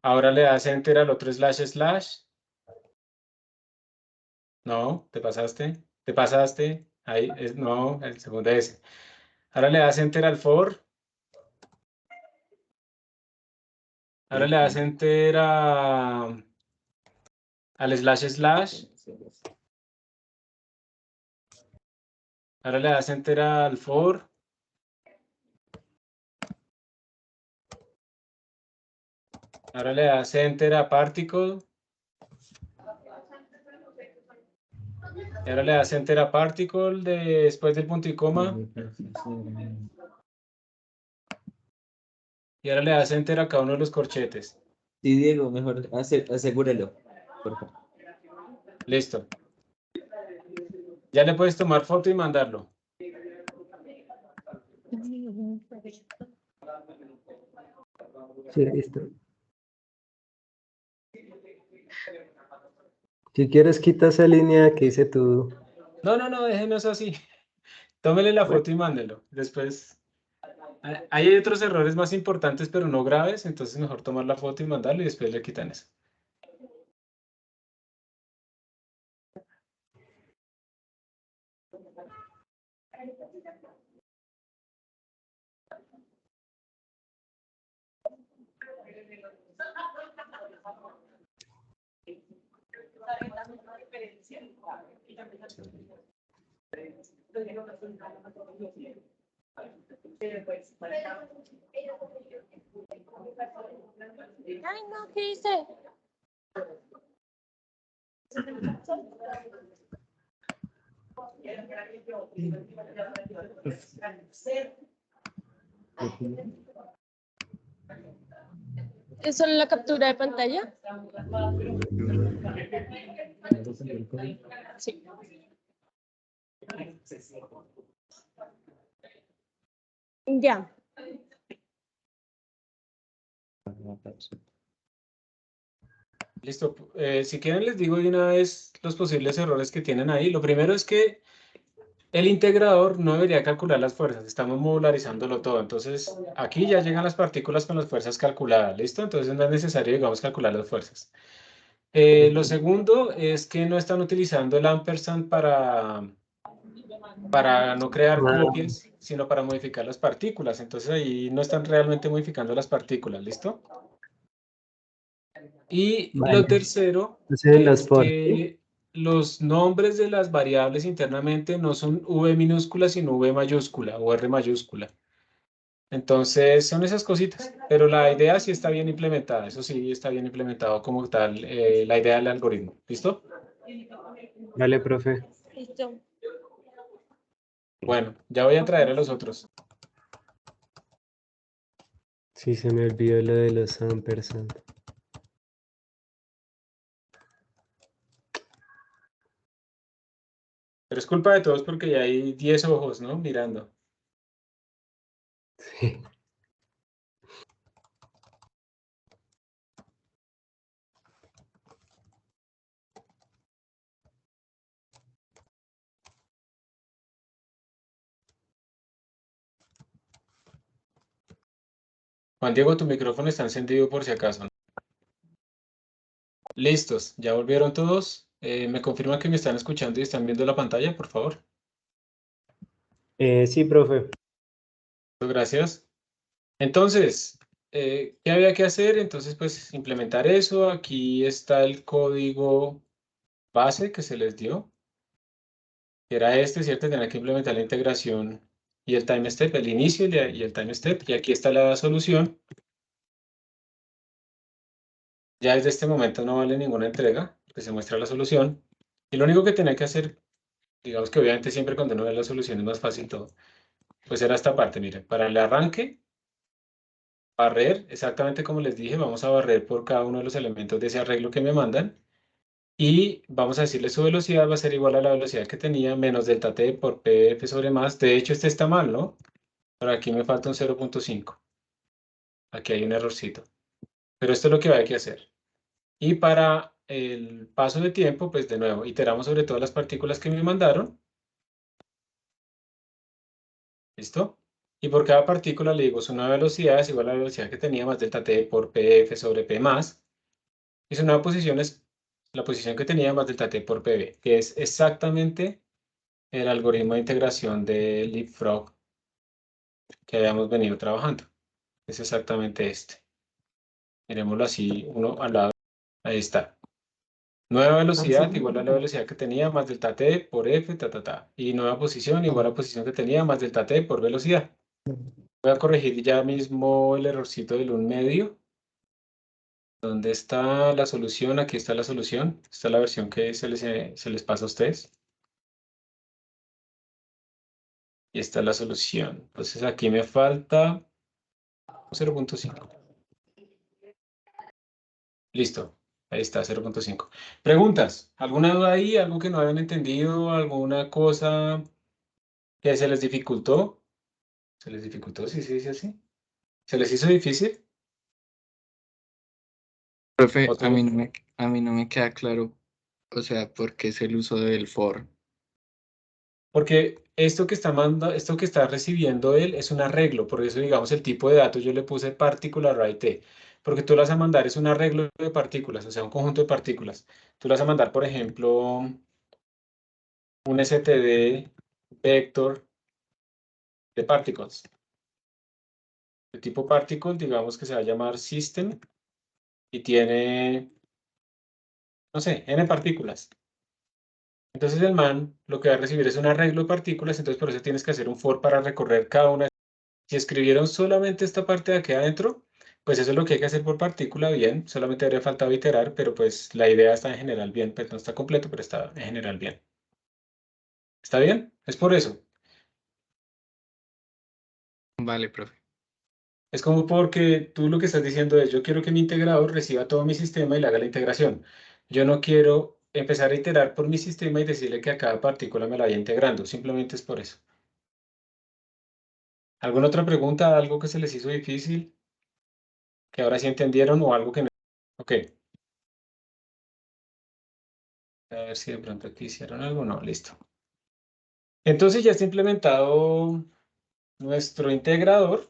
Ahora le das enter al otro // No, te pasaste. Te pasaste. Ahí, no, el segundo es. Ahora le das enter al for. Ahora le das enter al // Ahora le das enter al for. Ahora le das enter a particle. Y ahora le das enter a particle después del punto y coma. Y ahora le das enter a cada uno de los corchetes. Sí, Diego, mejor asegúralo, por favor. Listo. Ya le puedes tomar foto y mandarlo. Sí, listo. Si quieres, quita esa línea que hice tú. No, déjenos así. Tómele la foto y mándelo. Después. Hay otros errores más importantes, pero no graves. Entonces, mejor tomar la foto y mandarlo y después le quitan eso. Ay, no, ¿qué hice? ¿Es solo la captura de pantalla? Sí. Ya. Listo. Si quieren, les digo de una vez los posibles errores que tienen ahí. Lo primero es que el integrador no debería calcular las fuerzas. Estamos modularizándolo todo. Entonces, aquí ya llegan las partículas con las fuerzas calculadas. ¿Listo? Entonces, no es necesario, digamos, calcular las fuerzas. Lo segundo es que no están utilizando el ampersand para no crear copias, sino para modificar las partículas. Entonces, ahí no están realmente modificando las partículas. ¿Listo? Y lo tercero es que los nombres de las variables internamente no son V minúscula, sino V mayúscula o R mayúscula. Entonces, son esas cositas. Pero la idea sí está bien implementada. Eso sí está bien implementado como tal, la idea del algoritmo. ¿Listo? Vale, profe. Listo. Bueno, ya voy a traer a los otros. Sí, se me olvidó lo de los ampersand. Pero es culpa de todos porque ya hay 10 ojos, ¿no? Mirando. Sí. Juan Diego, tu micrófono está encendido por si acaso. Listos, ya volvieron todos. ¿Me confirman que me están escuchando y están viendo la pantalla, por favor? Sí, profe. Gracias. Entonces, ¿qué había que hacer? Entonces, pues implementar eso. Aquí está el código base que se les dio. Que era este, ¿cierto? Tener que implementar la integración y el time step, el inicio y el time step, y aquí está la solución. Ya desde este momento no vale ninguna entrega, porque se muestra la solución. Y lo único que tenía que hacer, digamos que obviamente siempre cuando uno ve la solución es más fácil todo, pues era esta parte, miren, para el arranque, barrer, exactamente como les dije, vamos a barrer por cada uno de los elementos de ese arreglo que me mandan, y vamos a decirle su velocidad va a ser igual a la velocidad que tenía, menos delta t por pf sobre más. De hecho, este está mal, ¿no? Pero aquí me falta un 0.5. Aquí hay un errorcito. Pero esto es lo que hay que hacer. Y para el paso de tiempo, pues de nuevo, iteramos sobre todas las partículas que me mandaron. ¿Listo? Y por cada partícula le digo su nueva velocidad es igual a la velocidad que tenía más delta t por pf sobre p más. Y su nueva posición es la posición que tenía más delta t por pb, que es exactamente el algoritmo de integración de Leapfrog que habíamos venido trabajando. Es exactamente este. Miremoslo así, uno al lado. Ahí está. Nueva velocidad igual a la velocidad que tenía más delta t por f, Y nueva posición igual a la posición que tenía más delta t por velocidad. Voy a corregir ya mismo el errorcito del 1/2. ¿Dónde está la solución? Aquí está la solución. Esta es la versión que se les pasa a ustedes. Y esta es la solución. Entonces aquí me falta 0.5. Listo. Ahí está, 0.5. Preguntas. ¿Alguna duda ahí? ¿Algo que no hayan entendido? ¿Alguna cosa que se les dificultó? ¿Se les dificultó? Sí, sí, sí, sí. ¿Se les hizo difícil? Profe, ¿Otro? a mí no me queda claro, o sea, por qué es el uso del for. Porque esto que está recibiendo él es un arreglo, por eso digamos el tipo de datos yo le puse particular write, porque tú le vas a mandar es un arreglo de partículas, o sea, un conjunto de partículas. Tú le vas a mandar, por ejemplo, un std vector de particles. El tipo particle, digamos que se va a llamar system y tiene, no sé, n partículas. Entonces el man lo que va a recibir es un arreglo de partículas, entonces por eso tienes que hacer un for para recorrer cada una. Si escribieron solamente esta parte de aquí adentro, pues eso es lo que hay que hacer por partícula, bien, solamente habría faltado iterar, pero pues la idea está en general bien, pues no está completo, pero está en general bien. ¿Está bien? Es por eso. Vale, profe. Es como porque tú lo que estás diciendo es, yo quiero que mi integrador reciba todo mi sistema y le haga la integración. Yo no quiero empezar a iterar por mi sistema y decirle que a cada partícula me la vaya integrando, simplemente es por eso. ¿Alguna otra pregunta? ¿Algo que se les hizo difícil? ¿Que ahora sí entendieron o algo que no? Ok. A ver si de pronto aquí hicieron algo. No, listo. Entonces ya está implementado nuestro integrador.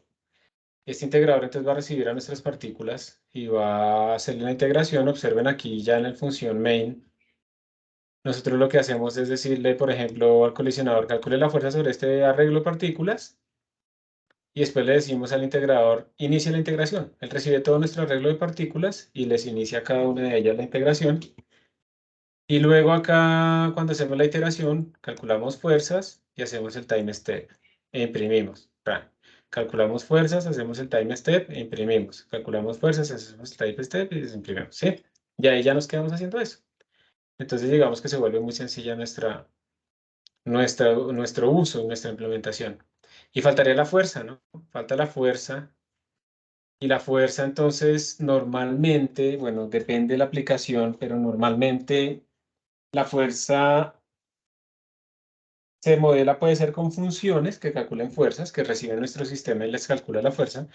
Este integrador entonces va a recibir a nuestras partículas y va a hacerle la integración. Observen aquí ya en el función main. Nosotros lo que hacemos es decirle, por ejemplo, al colisionador, calcule la fuerza sobre este arreglo de partículas. Y después le decimos al integrador, inicie la integración. Él recibe todo nuestro arreglo de partículas y les inicia a cada una de ellas la integración. Y luego acá, cuando hacemos la iteración, calculamos fuerzas y hacemos el time step e imprimimos. Calculamos fuerzas, hacemos el time step e imprimimos. Calculamos fuerzas, hacemos el time step y imprimimos. ¿Sí? Y ahí ya nos quedamos haciendo eso. Entonces digamos que se vuelve muy sencilla nuestro uso, nuestra implementación. Y faltaría la fuerza, ¿no? Falta la fuerza. Y la fuerza entonces normalmente, bueno, depende de la aplicación, pero normalmente la fuerza se modela, puede ser con funciones que calculen fuerzas, que reciben nuestro sistema y les calcula la fuerza,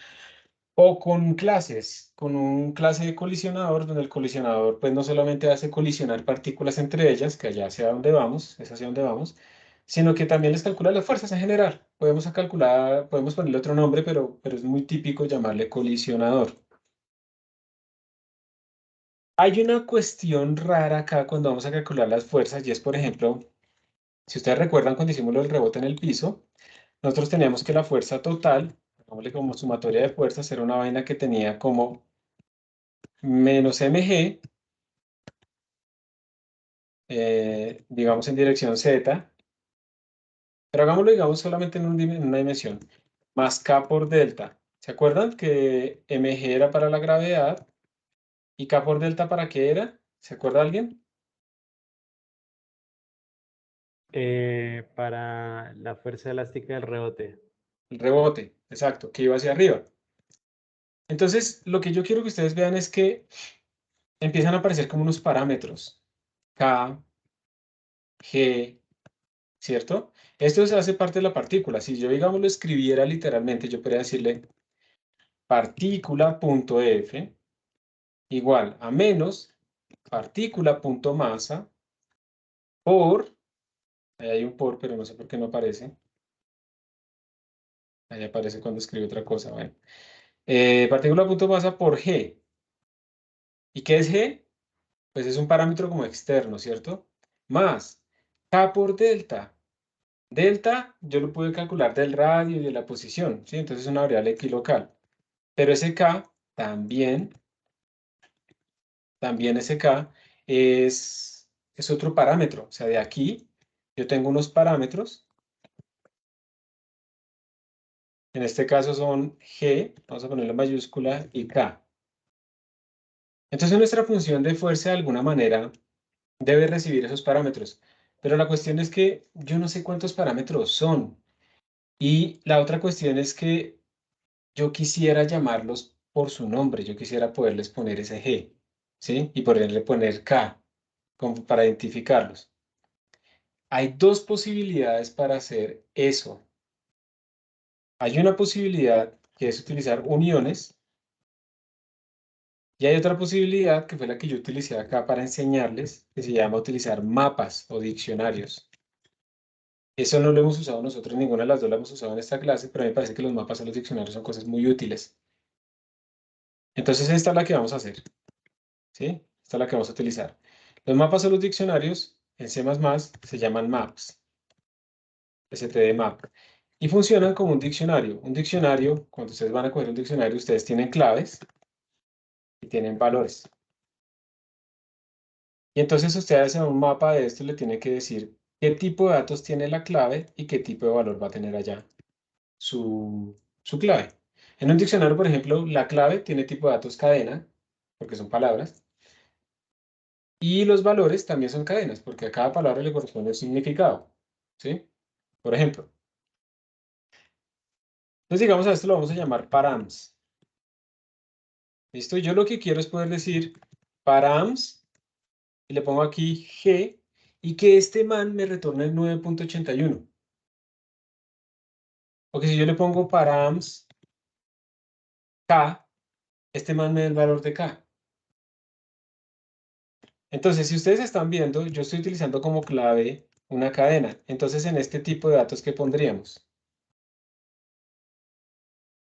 o con clases, con un clase de colisionador, donde el colisionador pues no solamente hace colisionar partículas entre ellas, que allá hacia donde vamos, es hacia donde vamos, sino que también les calcula las fuerzas en general. Podemos ponerle otro nombre, pero es muy típico llamarle colisionador. Hay una cuestión rara acá cuando vamos a calcular las fuerzas y es, por ejemplo, si ustedes recuerdan cuando hicimos el rebote en el piso, nosotros teníamos que la fuerza total, digámosle como sumatoria de fuerzas, era una vaina que tenía como menos mg, digamos en dirección z, Pero hagámoslo, digamos, solamente en una dimensión. Más K por delta. ¿Se acuerdan que mg era para la gravedad? ¿Y K por delta para qué era? ¿Se acuerda alguien? Para la fuerza elástica del rebote. El rebote, exacto, que iba hacia arriba. Entonces, lo que yo quiero que ustedes vean es que empiezan a aparecer como unos parámetros. K, G, ¿cierto? Esto se hace parte de la partícula. Si yo, digamos, lo escribiera literalmente, yo podría decirle partícula.f igual a menos partícula.masa por, ahí hay un por, pero no sé por qué no aparece. Ahí aparece cuando escribe otra cosa. Bueno. Partícula.masa por G. ¿Y qué es G? Pues es un parámetro como externo, ¿cierto? Más K por delta. Delta yo lo pude calcular del radio y de la posición, ¿sí? Entonces es una variable equilocal. Pero ese K también ese K es otro parámetro. O sea, de aquí yo tengo unos parámetros. En este caso son G, vamos a ponerlo en mayúscula, y K. Entonces nuestra función de fuerza de alguna manera debe recibir esos parámetros. Pero la cuestión es que yo no sé cuántos parámetros son. Y la otra cuestión es que yo quisiera llamarlos por su nombre. Yo quisiera poderles poner ese G, ¿sí? Y poderle poner K como para identificarlos. Hay dos posibilidades para hacer eso. Hay una posibilidad que es utilizar uniones. Y hay otra posibilidad que fue la que yo utilicé acá para enseñarles, que se llama utilizar mapas o diccionarios. Eso no lo hemos usado nosotros, ninguna de las dos la hemos usado en esta clase, pero a mí me parece que los mapas o los diccionarios son cosas muy útiles. Entonces esta es la que vamos a hacer, ¿sí? Esta es la que vamos a utilizar. Los mapas o los diccionarios en C++ se llaman maps, std map, y funcionan como un diccionario. Un diccionario, cuando ustedes van a coger un diccionario, ustedes tienen claves y tienen valores. Y entonces ustedes en un mapa de esto le tienen que decir qué tipo de datos tiene la clave y qué tipo de valor va a tener allá su clave. En un diccionario, por ejemplo, la clave tiene tipo de datos cadena, porque son palabras, y los valores también son cadenas, porque a cada palabra le corresponde un significado, ¿sí? Por ejemplo. Entonces, digamos, a esto lo vamos a llamar params. ¿Listo? Yo lo que quiero es poder decir params, y le pongo aquí G, y que este man me retorne el 9.81. Porque si yo le pongo params K, este man me da el valor de K. Entonces, si ustedes están viendo, yo estoy utilizando como clave una cadena. Entonces, en este tipo de datos, ¿qué pondríamos?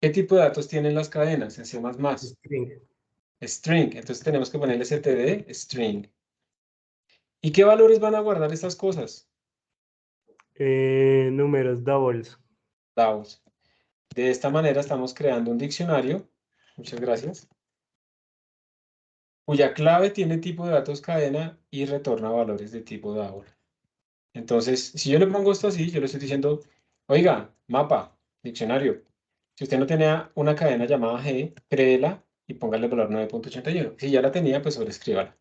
¿Qué tipo de datos tienen las cadenas en C++? String. String. Entonces, tenemos que ponerle std string. ¿Y qué valores van a guardar estas cosas? Números, doubles. Doubles. De esta manera estamos creando un diccionario. Muchas gracias. Cuya clave tiene tipo de datos cadena y retorna valores de tipo double. Entonces, si yo le pongo esto así, yo le estoy diciendo, oiga, mapa, diccionario. Si usted no tenía una cadena llamada G, créela y póngale el valor 9.81. Si ya la tenía, pues sobreescríbala.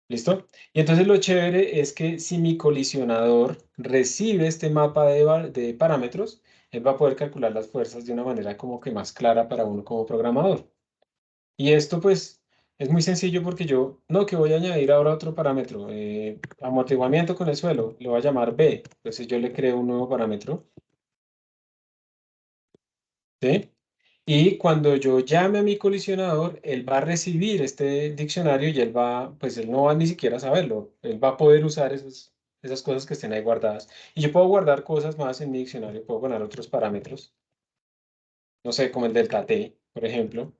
¿Listo? Y entonces lo chévere es que si mi colisionador recibe este mapa de parámetros, él va a poder calcular las fuerzas de una manera como que más clara para uno como programador. Y esto pues es muy sencillo porque yo, no, que voy a añadir ahora otro parámetro, amortiguamiento con el suelo, lo voy a llamar B, entonces yo le creo un nuevo parámetro, ¿sí? Y cuando yo llame a mi colisionador, él va a recibir este diccionario y él va, pues él no va ni siquiera a saberlo, él va a poder usar esas cosas que estén ahí guardadas. Y yo puedo guardar cosas más en mi diccionario, puedo poner otros parámetros, no sé, como el delta T, por ejemplo.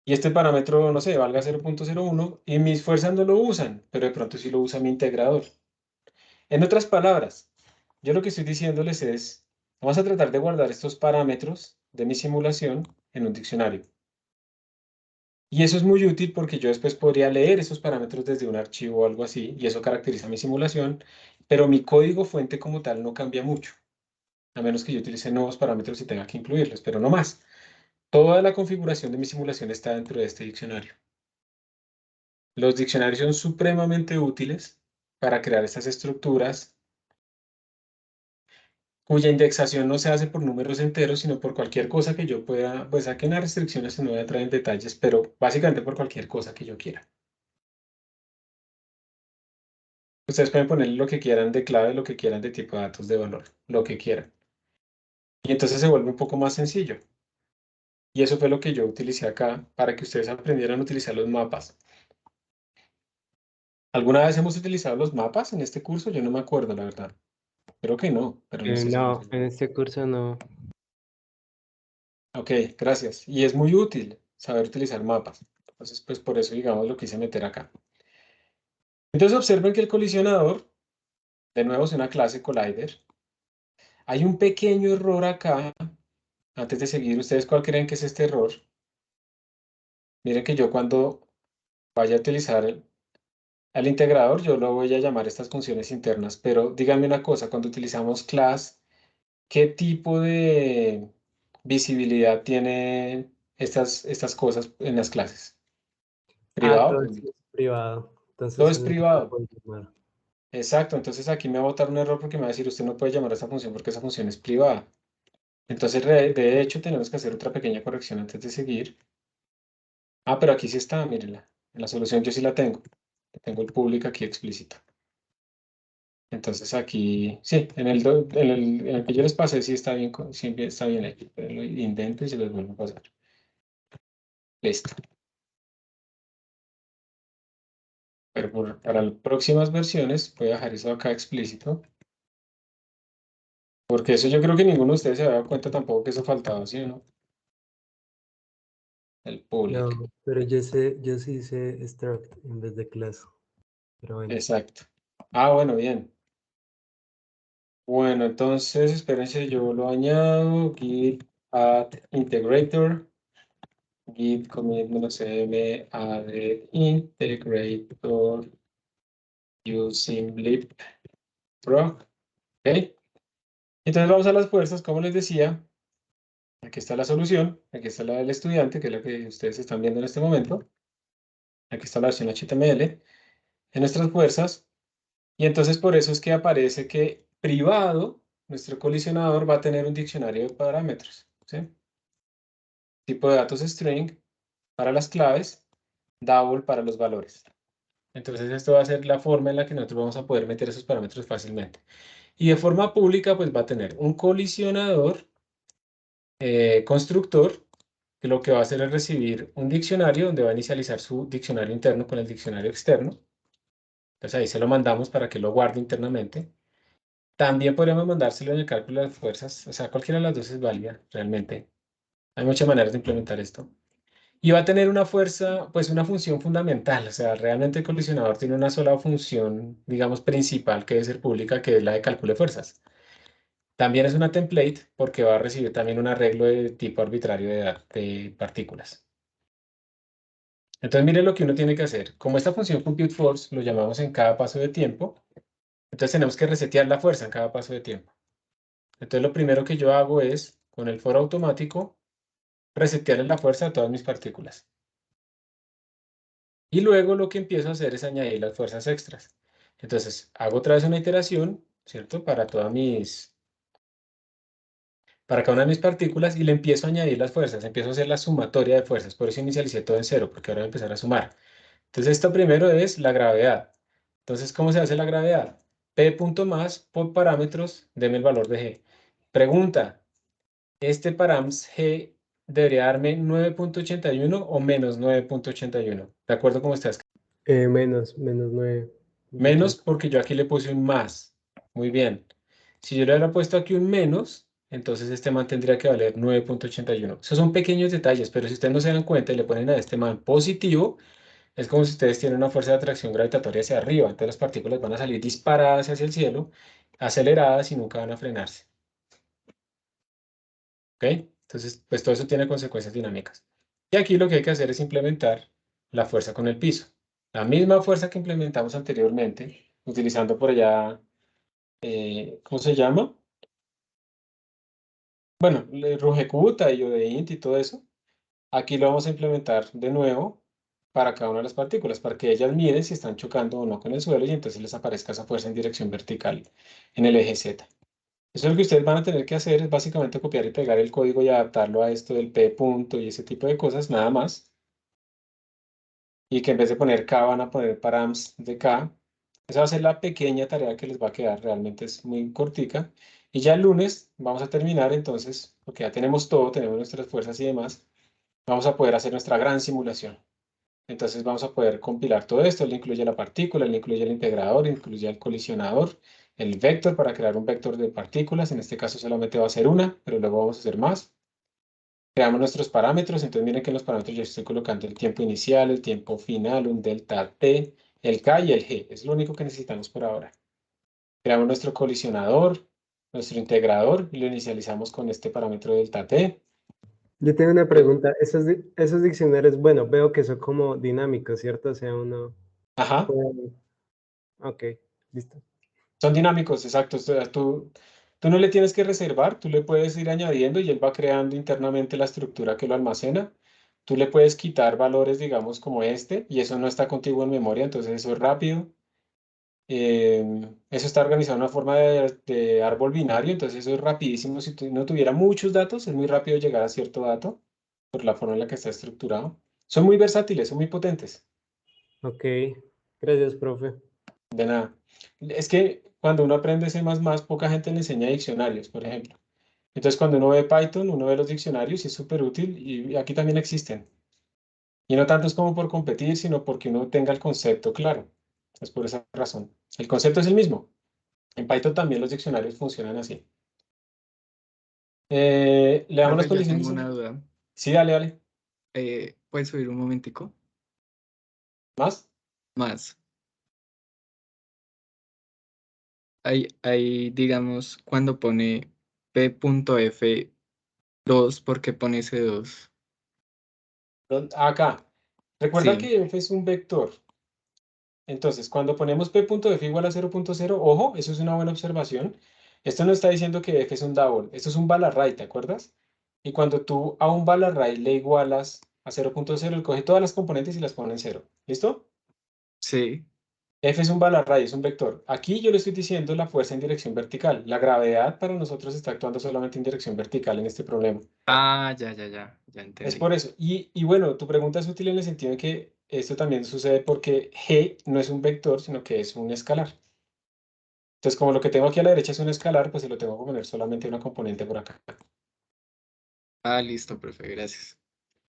Y este parámetro, no sé, valga 0.01 y mis fuerzas no lo usan, pero de pronto sí lo usa mi integrador. En otras palabras, yo lo que estoy diciéndoles es, vamos a tratar de guardar estos parámetros de mi simulación en un diccionario. Y eso es muy útil porque yo después podría leer esos parámetros desde un archivo o algo así, y eso caracteriza mi simulación, pero mi código fuente como tal no cambia mucho, a menos que yo utilice nuevos parámetros y tenga que incluirlos, pero no más. Toda la configuración de mi simulación está dentro de este diccionario. Los diccionarios son supremamente útiles para crear estas estructuras cuya indexación no se hace por números enteros, sino por cualquier cosa que yo pueda, pues aquí en las restricciones no voy a entrar en detalles, pero básicamente por cualquier cosa que yo quiera. Ustedes pueden poner lo que quieran de clave, lo que quieran de tipo de datos de valor, lo que quieran. Y entonces se vuelve un poco más sencillo. Y eso fue lo que yo utilicé acá para que ustedes aprendieran a utilizar los mapas. ¿Alguna vez hemos utilizado los mapas en este curso? Yo no me acuerdo, la verdad. Creo que no, pero no estoy No, seguro. en este curso no. Ok, gracias. Y es muy útil saber utilizar mapas. Entonces, pues por eso, digamos, lo quise meter acá. Entonces observen que el colisionador, de nuevo, es una clase collider. Hay un pequeño error acá. Antes de seguir, ¿ustedes cuál creen que es este error? Miren que yo cuando vaya a utilizar al integrador, yo lo voy a llamar estas funciones internas, pero díganme una cosa, cuando utilizamos class, ¿qué tipo de visibilidad tiene estas cosas en las clases? ¿Privado o Todo sí público? es privado. Todo Entonces es uno no lo privado. puede llamar. Exacto, entonces aquí me va a botar un error porque me va a decir usted no puede llamar a esta función porque esa función es privada. Entonces, de hecho, tenemos que hacer otra pequeña corrección antes de seguir. Ah, pero aquí sí está, mírenla. En la solución yo sí la tengo. Tengo el público aquí explícito. Entonces aquí, sí, en el que yo les pasé sí está bien, siempre está bien aquí. Pero lo intento y se los vuelvo a pasar. Listo. Pero para las próximas versiones voy a dejar eso acá explícito. Porque eso yo creo que ninguno de ustedes se había dado cuenta tampoco que eso faltaba, ¿sí o no? El público. No, pero yo sí hice struct en vez de class. Pero bueno. Exacto. Ah, bueno, bien. Bueno, entonces espérense, yo lo añado. Git add integrator. Git commit -m add integrator using lib proc. Ok. Entonces vamos a las fuerzas, como les decía. Aquí está la solución. Aquí está la del estudiante, que es la que ustedes están viendo en este momento. Aquí está la versión HTML. En nuestras fuerzas. Y entonces por eso es que aparece que privado, nuestro colisionador va a tener un diccionario de parámetros, ¿sí? Tipo de datos string para las claves, double para los valores. Entonces esto va a ser la forma en la que nosotros vamos a poder meter esos parámetros fácilmente. Y de forma pública, pues va a tener un colisionador constructor, que lo que va a hacer es recibir un diccionario donde va a inicializar su diccionario interno con el diccionario externo. Entonces ahí se lo mandamos para que lo guarde internamente. También podríamos mandárselo en el cálculo de las fuerzas, o sea, cualquiera de las dos es válida, realmente. Hay muchas maneras de implementar esto. Y va a tener una fuerza, pues una función fundamental, o sea, realmente el colisionador tiene una sola función, digamos, principal que debe ser pública, que es la de cálculo de fuerzas. También es una template porque va a recibir también un arreglo de tipo arbitrario de partículas. Entonces, miren lo que uno tiene que hacer. Como esta función compute force lo llamamos en cada paso de tiempo, entonces tenemos que resetear la fuerza en cada paso de tiempo. Entonces lo primero que yo hago es, con el for automático, resetear la fuerza de todas mis partículas. Y luego lo que empiezo a hacer es añadir las fuerzas extras. Entonces hago otra vez una iteración, ¿cierto? Para cada una de mis partículas y le empiezo a añadir las fuerzas. Empiezo a hacer la sumatoria de fuerzas. Por eso inicialicé todo en cero, porque ahora voy a empezar a sumar. Entonces esto primero es la gravedad. Entonces, ¿cómo se hace la gravedad? P punto más por parámetros, deme el valor de G. Pregunta. Este params G debería darme 9.81 o menos 9.81. ¿De acuerdo cómo está escrito? Menos 9. Menos porque yo aquí le puse un más. Muy bien. Si yo le hubiera puesto aquí un menos, entonces este man tendría que valer 9.81. Esos son pequeños detalles, pero si ustedes no se dan cuenta y le ponen a este man positivo, es como si ustedes tienen una fuerza de atracción gravitatoria hacia arriba. Entonces las partículas van a salir disparadas hacia el cielo, aceleradas y nunca van a frenarse. ¿Ok? Entonces, pues todo eso tiene consecuencias dinámicas. Y aquí lo que hay que hacer es implementar la fuerza con el piso. La misma fuerza que implementamos anteriormente, utilizando por allá ¿cómo se llama? Bueno, RugeCuta y ODEINT y todo eso. Aquí lo vamos a implementar de nuevo para cada una de las partículas, para que ellas miren si están chocando o no con el suelo y entonces les aparezca esa fuerza en dirección vertical en el eje Z. Eso es lo que ustedes van a tener que hacer, es básicamente copiar y pegar el código y adaptarlo a esto del P punto y ese tipo de cosas, nada más. Y que en vez de poner K van a poner params de K. Esa va a ser la pequeña tarea que les va a quedar, realmente es muy cortica. Y ya el lunes vamos a terminar entonces, porque ya tenemos todo, tenemos nuestras fuerzas y demás, vamos a poder hacer nuestra gran simulación. Entonces vamos a poder compilar todo esto, le incluye la partícula, le incluye el integrador, incluye el colisionador, el vector para crear un vector de partículas, en este caso solamente va a ser una, pero luego vamos a hacer más. Creamos nuestros parámetros, entonces miren que en los parámetros yo estoy colocando el tiempo inicial, el tiempo final, un delta T, el K y el G, es lo único que necesitamos por ahora. Creamos nuestro colisionador, nuestro integrador y lo inicializamos con este parámetro delta T. Yo tengo una pregunta. Esos diccionarios, bueno, veo que son como dinámicos, ¿cierto? O sea, uno Ajá. puede... Ok, listo. Son dinámicos, exacto. O sea, tú no le tienes que reservar, tú le puedes ir añadiendo y él va creando internamente la estructura que lo almacena. Tú le puedes quitar valores, digamos, como este, y eso no está contigo en memoria, entonces eso es rápido. Eso está organizado de una forma de árbol binario, entonces eso es rapidísimo. Si tú no tuviera muchos datos, es muy rápido llegar a cierto dato por la forma en la que está estructurado. Son muy versátiles, son muy potentes. Ok, gracias, profe. De nada. Es que cuando uno aprende C++, poca gente le enseña diccionarios, por ejemplo. Entonces, cuando uno ve Python, uno ve los diccionarios y es súper útil y aquí también existen. Y no tanto es como por competir, sino porque uno tenga el concepto claro. Es por esa razón. El concepto es el mismo. En Python también los diccionarios funcionan así. Le damos las Profe, yo condiciones. tengo una duda. Sí, dale, dale. ¿Puedes subir un momentico? ¿Más? Más. Ahí, digamos, cuando pone P.F2, ¿por qué pone ese 2? Acá. Recuerda Sí, que f es un vector. Entonces, cuando ponemos p.f igual a 0.0, ojo, eso es una buena observación. Esto no está diciendo que f es un double, esto es un Balarray, ¿te acuerdas? Y cuando tú a un Balarray le igualas a 0.0, él coge todas las componentes y las pone en 0. ¿Listo? sí. F es un Balarray, es un vector. Aquí yo le estoy diciendo la fuerza en dirección vertical. La gravedad para nosotros está actuando solamente en dirección vertical en este problema. Ah, ya Es entendí. por eso. Y bueno, tu pregunta es útil en el sentido de que esto también sucede porque G no es un vector, sino que es un escalar. Entonces, como lo que tengo aquí a la derecha es un escalar, pues se lo tengo que poner solamente una componente por acá. Ah, listo, profe, gracias.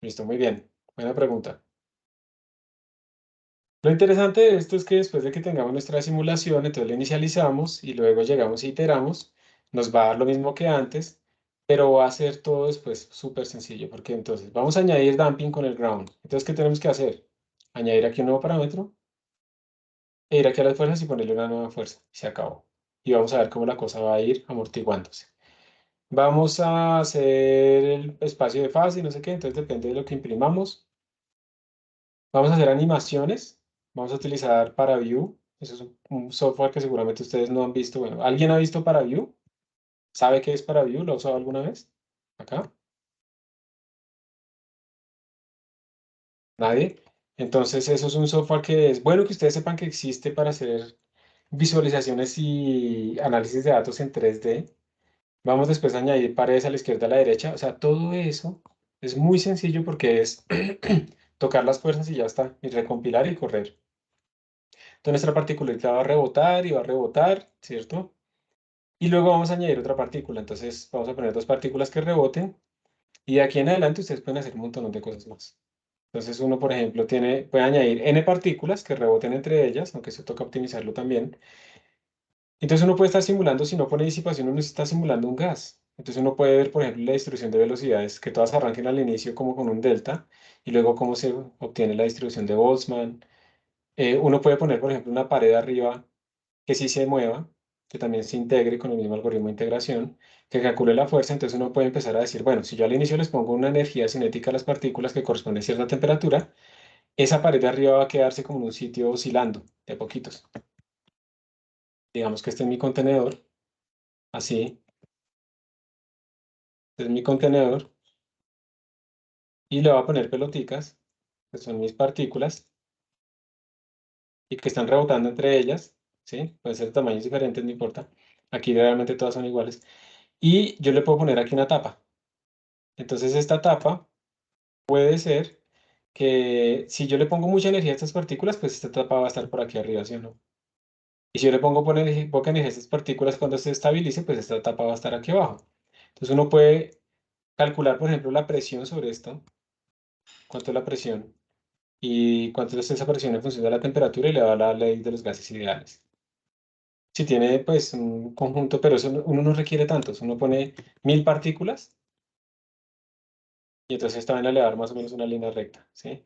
Listo, muy bien. Buena pregunta. Lo interesante de esto es que después de que tengamos nuestra simulación, entonces la inicializamos y luego llegamos e iteramos, nos va a dar lo mismo que antes, pero va a ser todo después súper sencillo, porque entonces vamos a añadir damping con el ground. Entonces, ¿qué tenemos que hacer? Añadir aquí un nuevo parámetro e ir aquí a las fuerzas y ponerle una nueva fuerza. Se acabó. Y vamos a ver cómo la cosa va a ir amortiguándose. Vamos a hacer el espacio de fase y no sé qué, entonces depende de lo que imprimamos. Vamos a hacer animaciones. Vamos a utilizar ParaView. Eso es un software que seguramente ustedes no han visto. Bueno, ¿alguien ha visto ParaView? ¿Sabe qué es ParaView? ¿Lo ha usado alguna vez? ¿Acá? ¿Nadie? Entonces, eso es un software que es bueno que ustedes sepan que existe para hacer visualizaciones y análisis de datos en 3D. Vamos después a añadir paredes a la izquierda y a la derecha. O sea, todo eso es muy sencillo porque es tocar las fuerzas y ya está. Y recompilar y correr. Entonces nuestra partícula va a rebotar, ¿cierto? Y luego vamos a añadir otra partícula. Entonces vamos a poner dos partículas que reboten. Y de aquí en adelante ustedes pueden hacer un montón de cosas más. Entonces uno, por ejemplo, puede añadir n partículas que reboten entre ellas, aunque eso toca optimizarlo también. Entonces uno puede estar simulando, si no pone disipación, uno está simulando un gas. Entonces uno puede ver, por ejemplo, la distribución de velocidades, que todas arranquen al inicio como con un delta, y luego cómo se obtiene la distribución de Boltzmann. Uno puede poner, por ejemplo, una pared arriba que sí se mueva, que también se integre con el mismo algoritmo de integración, que calcule la fuerza. Entonces uno puede empezar a decir, bueno, si yo al inicio les pongo una energía cinética a las partículas que corresponde a cierta temperatura, esa pared de arriba va a quedarse como en un sitio oscilando de a poquitos. Digamos que este es mi contenedor, así. Este es mi contenedor. Y le voy a poner peloticas, que son mis partículas, y que están rebotando entre ellas, ¿sí? Pueden ser de tamaños diferentes, no importa. Aquí realmente todas son iguales. Y yo le puedo poner aquí una tapa. Entonces esta tapa puede ser que si yo le pongo mucha energía a estas partículas, pues esta tapa va a estar por aquí arriba, ¿sí o no? Y si yo le pongo poca energía a estas partículas, cuando se estabilice, pues esta tapa va a estar aquí abajo. Entonces uno puede calcular, por ejemplo, la presión sobre esto. ¿Cuánto es la presión? Y cuánto es esa presión en función de la temperatura y le da la ley de los gases ideales. Si tiene pues un conjunto, pero eso uno no requiere tantos, uno pone 1000 partículas y entonces esta vaina le va a dar más o menos una línea recta, ¿sí?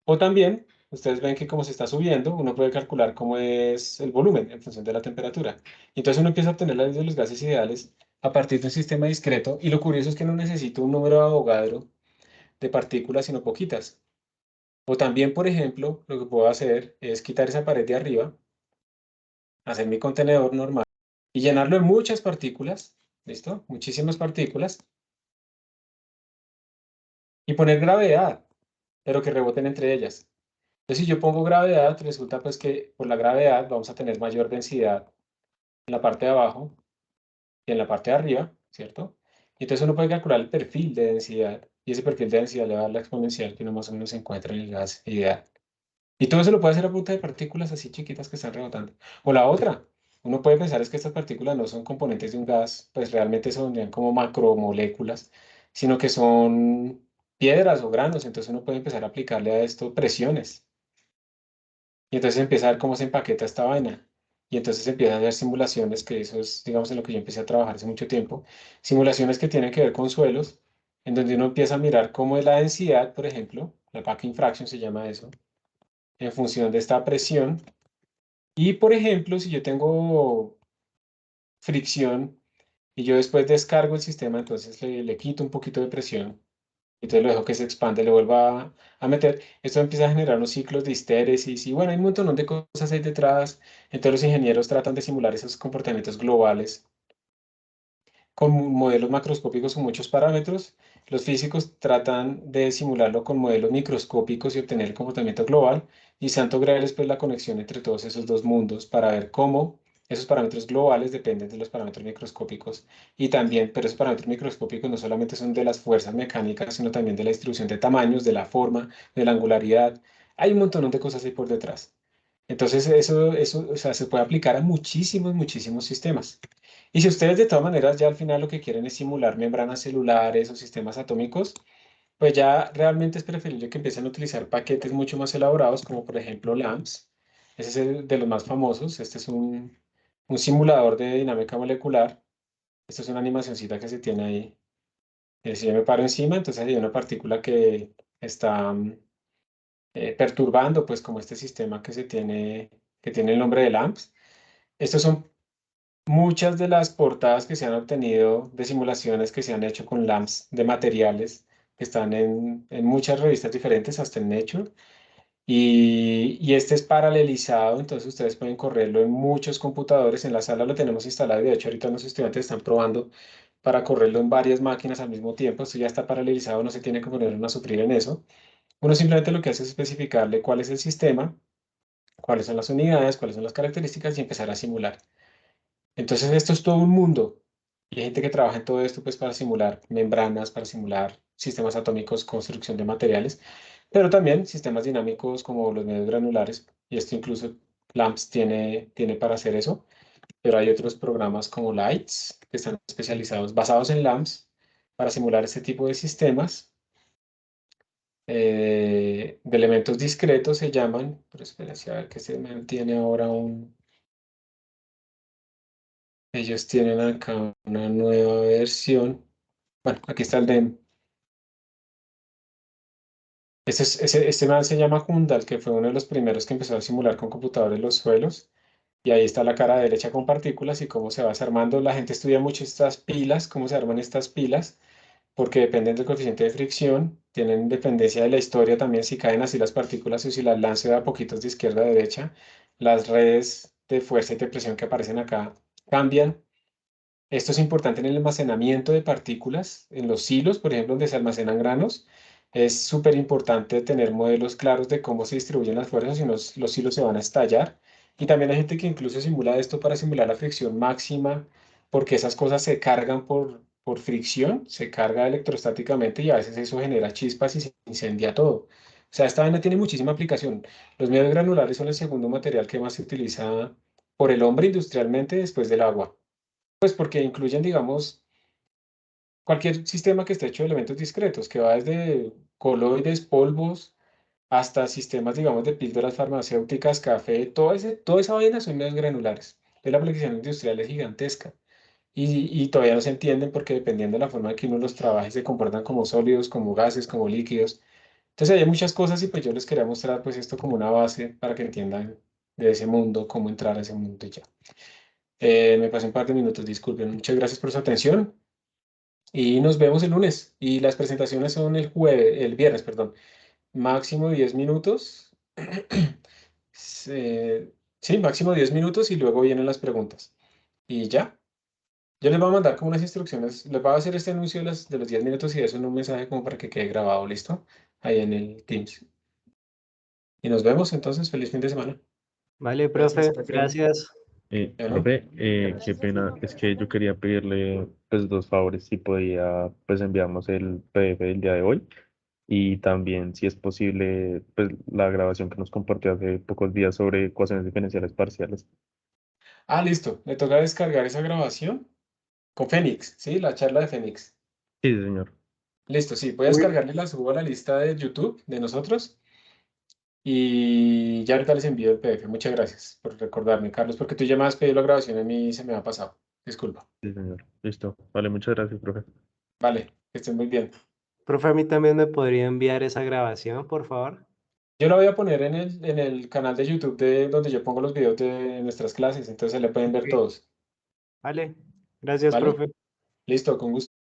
O también, ustedes ven que como se está subiendo, uno puede calcular cómo es el volumen en función de la temperatura. Y entonces uno empieza a obtener la ley de los gases ideales a partir de un sistema discreto y lo curioso es que no necesito un número de Avogadro de partículas, sino poquitas. O también, por ejemplo, lo que puedo hacer es quitar esa pared de arriba, hacer mi contenedor normal y llenarlo de muchas partículas, ¿listo? Muchísimas partículas. Y poner gravedad, pero que reboten entre ellas. Entonces, si yo pongo gravedad, resulta pues que por la gravedad vamos a tener mayor densidad en la parte de abajo que en la parte de arriba, ¿cierto? Y entonces uno puede calcular el perfil de densidad y ese perfil de densidad le va a dar la exponencial que uno más o menos se encuentra en el gas ideal. Y todo eso lo puede hacer a punta de partículas así chiquitas que están rebotando. O la otra, uno puede pensar es que estas partículas no son componentes de un gas, pues realmente son como macromoléculas, sino que son piedras o granos. Entonces uno puede empezar a aplicarle a esto presiones. Y entonces empieza a ver cómo se empaqueta esta vaina. Y entonces empieza a hacer simulaciones, que eso es, digamos, en lo que yo empecé a trabajar hace mucho tiempo. Simulaciones que tienen que ver con suelos, en donde uno empieza a mirar cómo es la densidad, por ejemplo, la packing fraction se llama eso, en función de esta presión. Y, por ejemplo, si yo tengo fricción y yo después descargo el sistema, entonces le quito un poquito de presión. Entonces lo dejo que se expande, le vuelva a meter. Esto empieza a generar unos ciclos de histéresis y bueno, hay un montón de cosas ahí detrás. Entonces los ingenieros tratan de simular esos comportamientos globales con modelos macroscópicos con muchos parámetros. Los físicos tratan de simularlo con modelos microscópicos y obtener el comportamiento global. Y Santo Graal es pues la conexión entre todos esos dos mundos para ver cómo esos parámetros globales dependen de los parámetros microscópicos. Y también, pero esos parámetros microscópicos no solamente son de las fuerzas mecánicas, sino también de la distribución de tamaños, de la forma, de la angularidad. Hay un montón de cosas ahí por detrás. Entonces, eso, o sea, se puede aplicar a muchísimos, muchísimos sistemas. Y si ustedes de todas maneras ya al final lo que quieren es simular membranas celulares o sistemas atómicos, pues ya realmente es preferible que empiecen a utilizar paquetes mucho más elaborados, como por ejemplo LAMMPS. Ese es el de los más famosos. Este es un simulador de dinámica molecular. Esto es una animacioncita que se tiene ahí. Si yo me paro encima, entonces hay una partícula que está perturbando, pues como este sistema que tiene el nombre de LAMMPS. Estos son muchas de las portadas que se han obtenido de simulaciones que se han hecho con LAMPS de materiales que están en muchas revistas diferentes, hasta en Nature. Y este es paralelizado, entonces ustedes pueden correrlo en muchos computadores. En la sala lo tenemos instalado y de hecho ahorita los estudiantes están probando para correrlo en varias máquinas al mismo tiempo. Esto ya está paralelizado, no se tiene que poner uno a sufrir en eso. Uno simplemente lo que hace es especificarle cuál es el sistema, cuáles son las unidades, cuáles son las características y empezar a simular. Entonces esto es todo un mundo y hay gente que trabaja en todo esto pues para simular membranas, para simular sistemas atómicos, construcción de materiales, pero también sistemas dinámicos como los medios granulares y esto incluso LAMMPS tiene para hacer eso, pero hay otros programas como LIGHTS que están especializados, basados en LAMMPS para simular este tipo de sistemas de elementos discretos se llaman, pero espérense a ver que se mantiene ahora un... Ellos tienen acá una nueva versión. Bueno, aquí está el demo. Este man se llama Kundal, que fue uno de los primeros que empezó a simular con computadores los suelos. Y ahí está la cara derecha con partículas y cómo se va desarmando. La gente estudia mucho estas pilas, cómo se arman estas pilas, porque dependen del coeficiente de fricción, tienen dependencia de la historia también, si caen así las partículas o si las lanzo de a poquitos de izquierda a derecha. Las redes de fuerza y de presión que aparecen acá cambian. Esto es importante en el almacenamiento de partículas, en los silos, por ejemplo, donde se almacenan granos. Es súper importante tener modelos claros de cómo se distribuyen las fuerzas, si no los silos se van a estallar. Y también hay gente que incluso simula esto para simular la fricción máxima, porque esas cosas se cargan por fricción, se carga electrostáticamente y a veces eso genera chispas y se incendia todo. O sea, esta vaina tiene muchísima aplicación. Los medios granulares son el segundo material que más se utiliza por el hombre industrialmente después del agua. Pues porque incluyen, digamos, cualquier sistema que esté hecho de elementos discretos, que va desde coloides, polvos, hasta sistemas, digamos, de píldoras farmacéuticas, café, toda esa vaina son medios granulares. Entonces, la aplicación industrial es gigantesca y todavía no se entienden porque dependiendo de la forma en que uno los trabaje, se comportan como sólidos, como gases, como líquidos. Entonces, hay muchas cosas y pues yo les quería mostrar pues esto como una base para que entiendan de ese mundo, cómo entrar a ese mundo y ya. Me pasé un par de minutos, disculpen. Muchas gracias por su atención. Y nos vemos el lunes. Y las presentaciones son el viernes, perdón. Máximo 10 minutos. Sí, máximo 10 minutos y luego vienen las preguntas. Y ya. Yo les voy a mandar como unas instrucciones. Les voy a hacer este anuncio de los 10 minutos y eso en un mensaje como para que quede grabado, ¿listo? Ahí en el Teams. Y nos vemos entonces. Feliz fin de semana. Vale, Gracias, profe, profe. gracias. Bueno, Profe, qué pena, es que yo quería pedirle pues dos favores, si podía pues enviarnos el PDF del día de hoy y también si es posible pues la grabación que nos compartió hace pocos días sobre ecuaciones diferenciales parciales. listo. Me toca descargar esa grabación con Fénix, ¿sí? La charla de Fénix. Sí, señor. Listo, sí. Voy a descargarle, la subo a la lista de YouTube de nosotros. Y ya ahorita les envío el PDF. Muchas gracias por recordarme, Carlos, porque tú ya me has pedido la grabación y a mí se me ha pasado. Disculpa. Sí, señor. Listo. Vale, muchas gracias, profe. Vale, que estén muy bien. Profe, a mí también me podría enviar esa grabación, por favor. Yo la voy a poner en el canal de YouTube de donde yo pongo los videos de nuestras clases, entonces se le pueden ver Ok. todos. Vale, gracias, ¿Vale? profe. Listo, con gusto.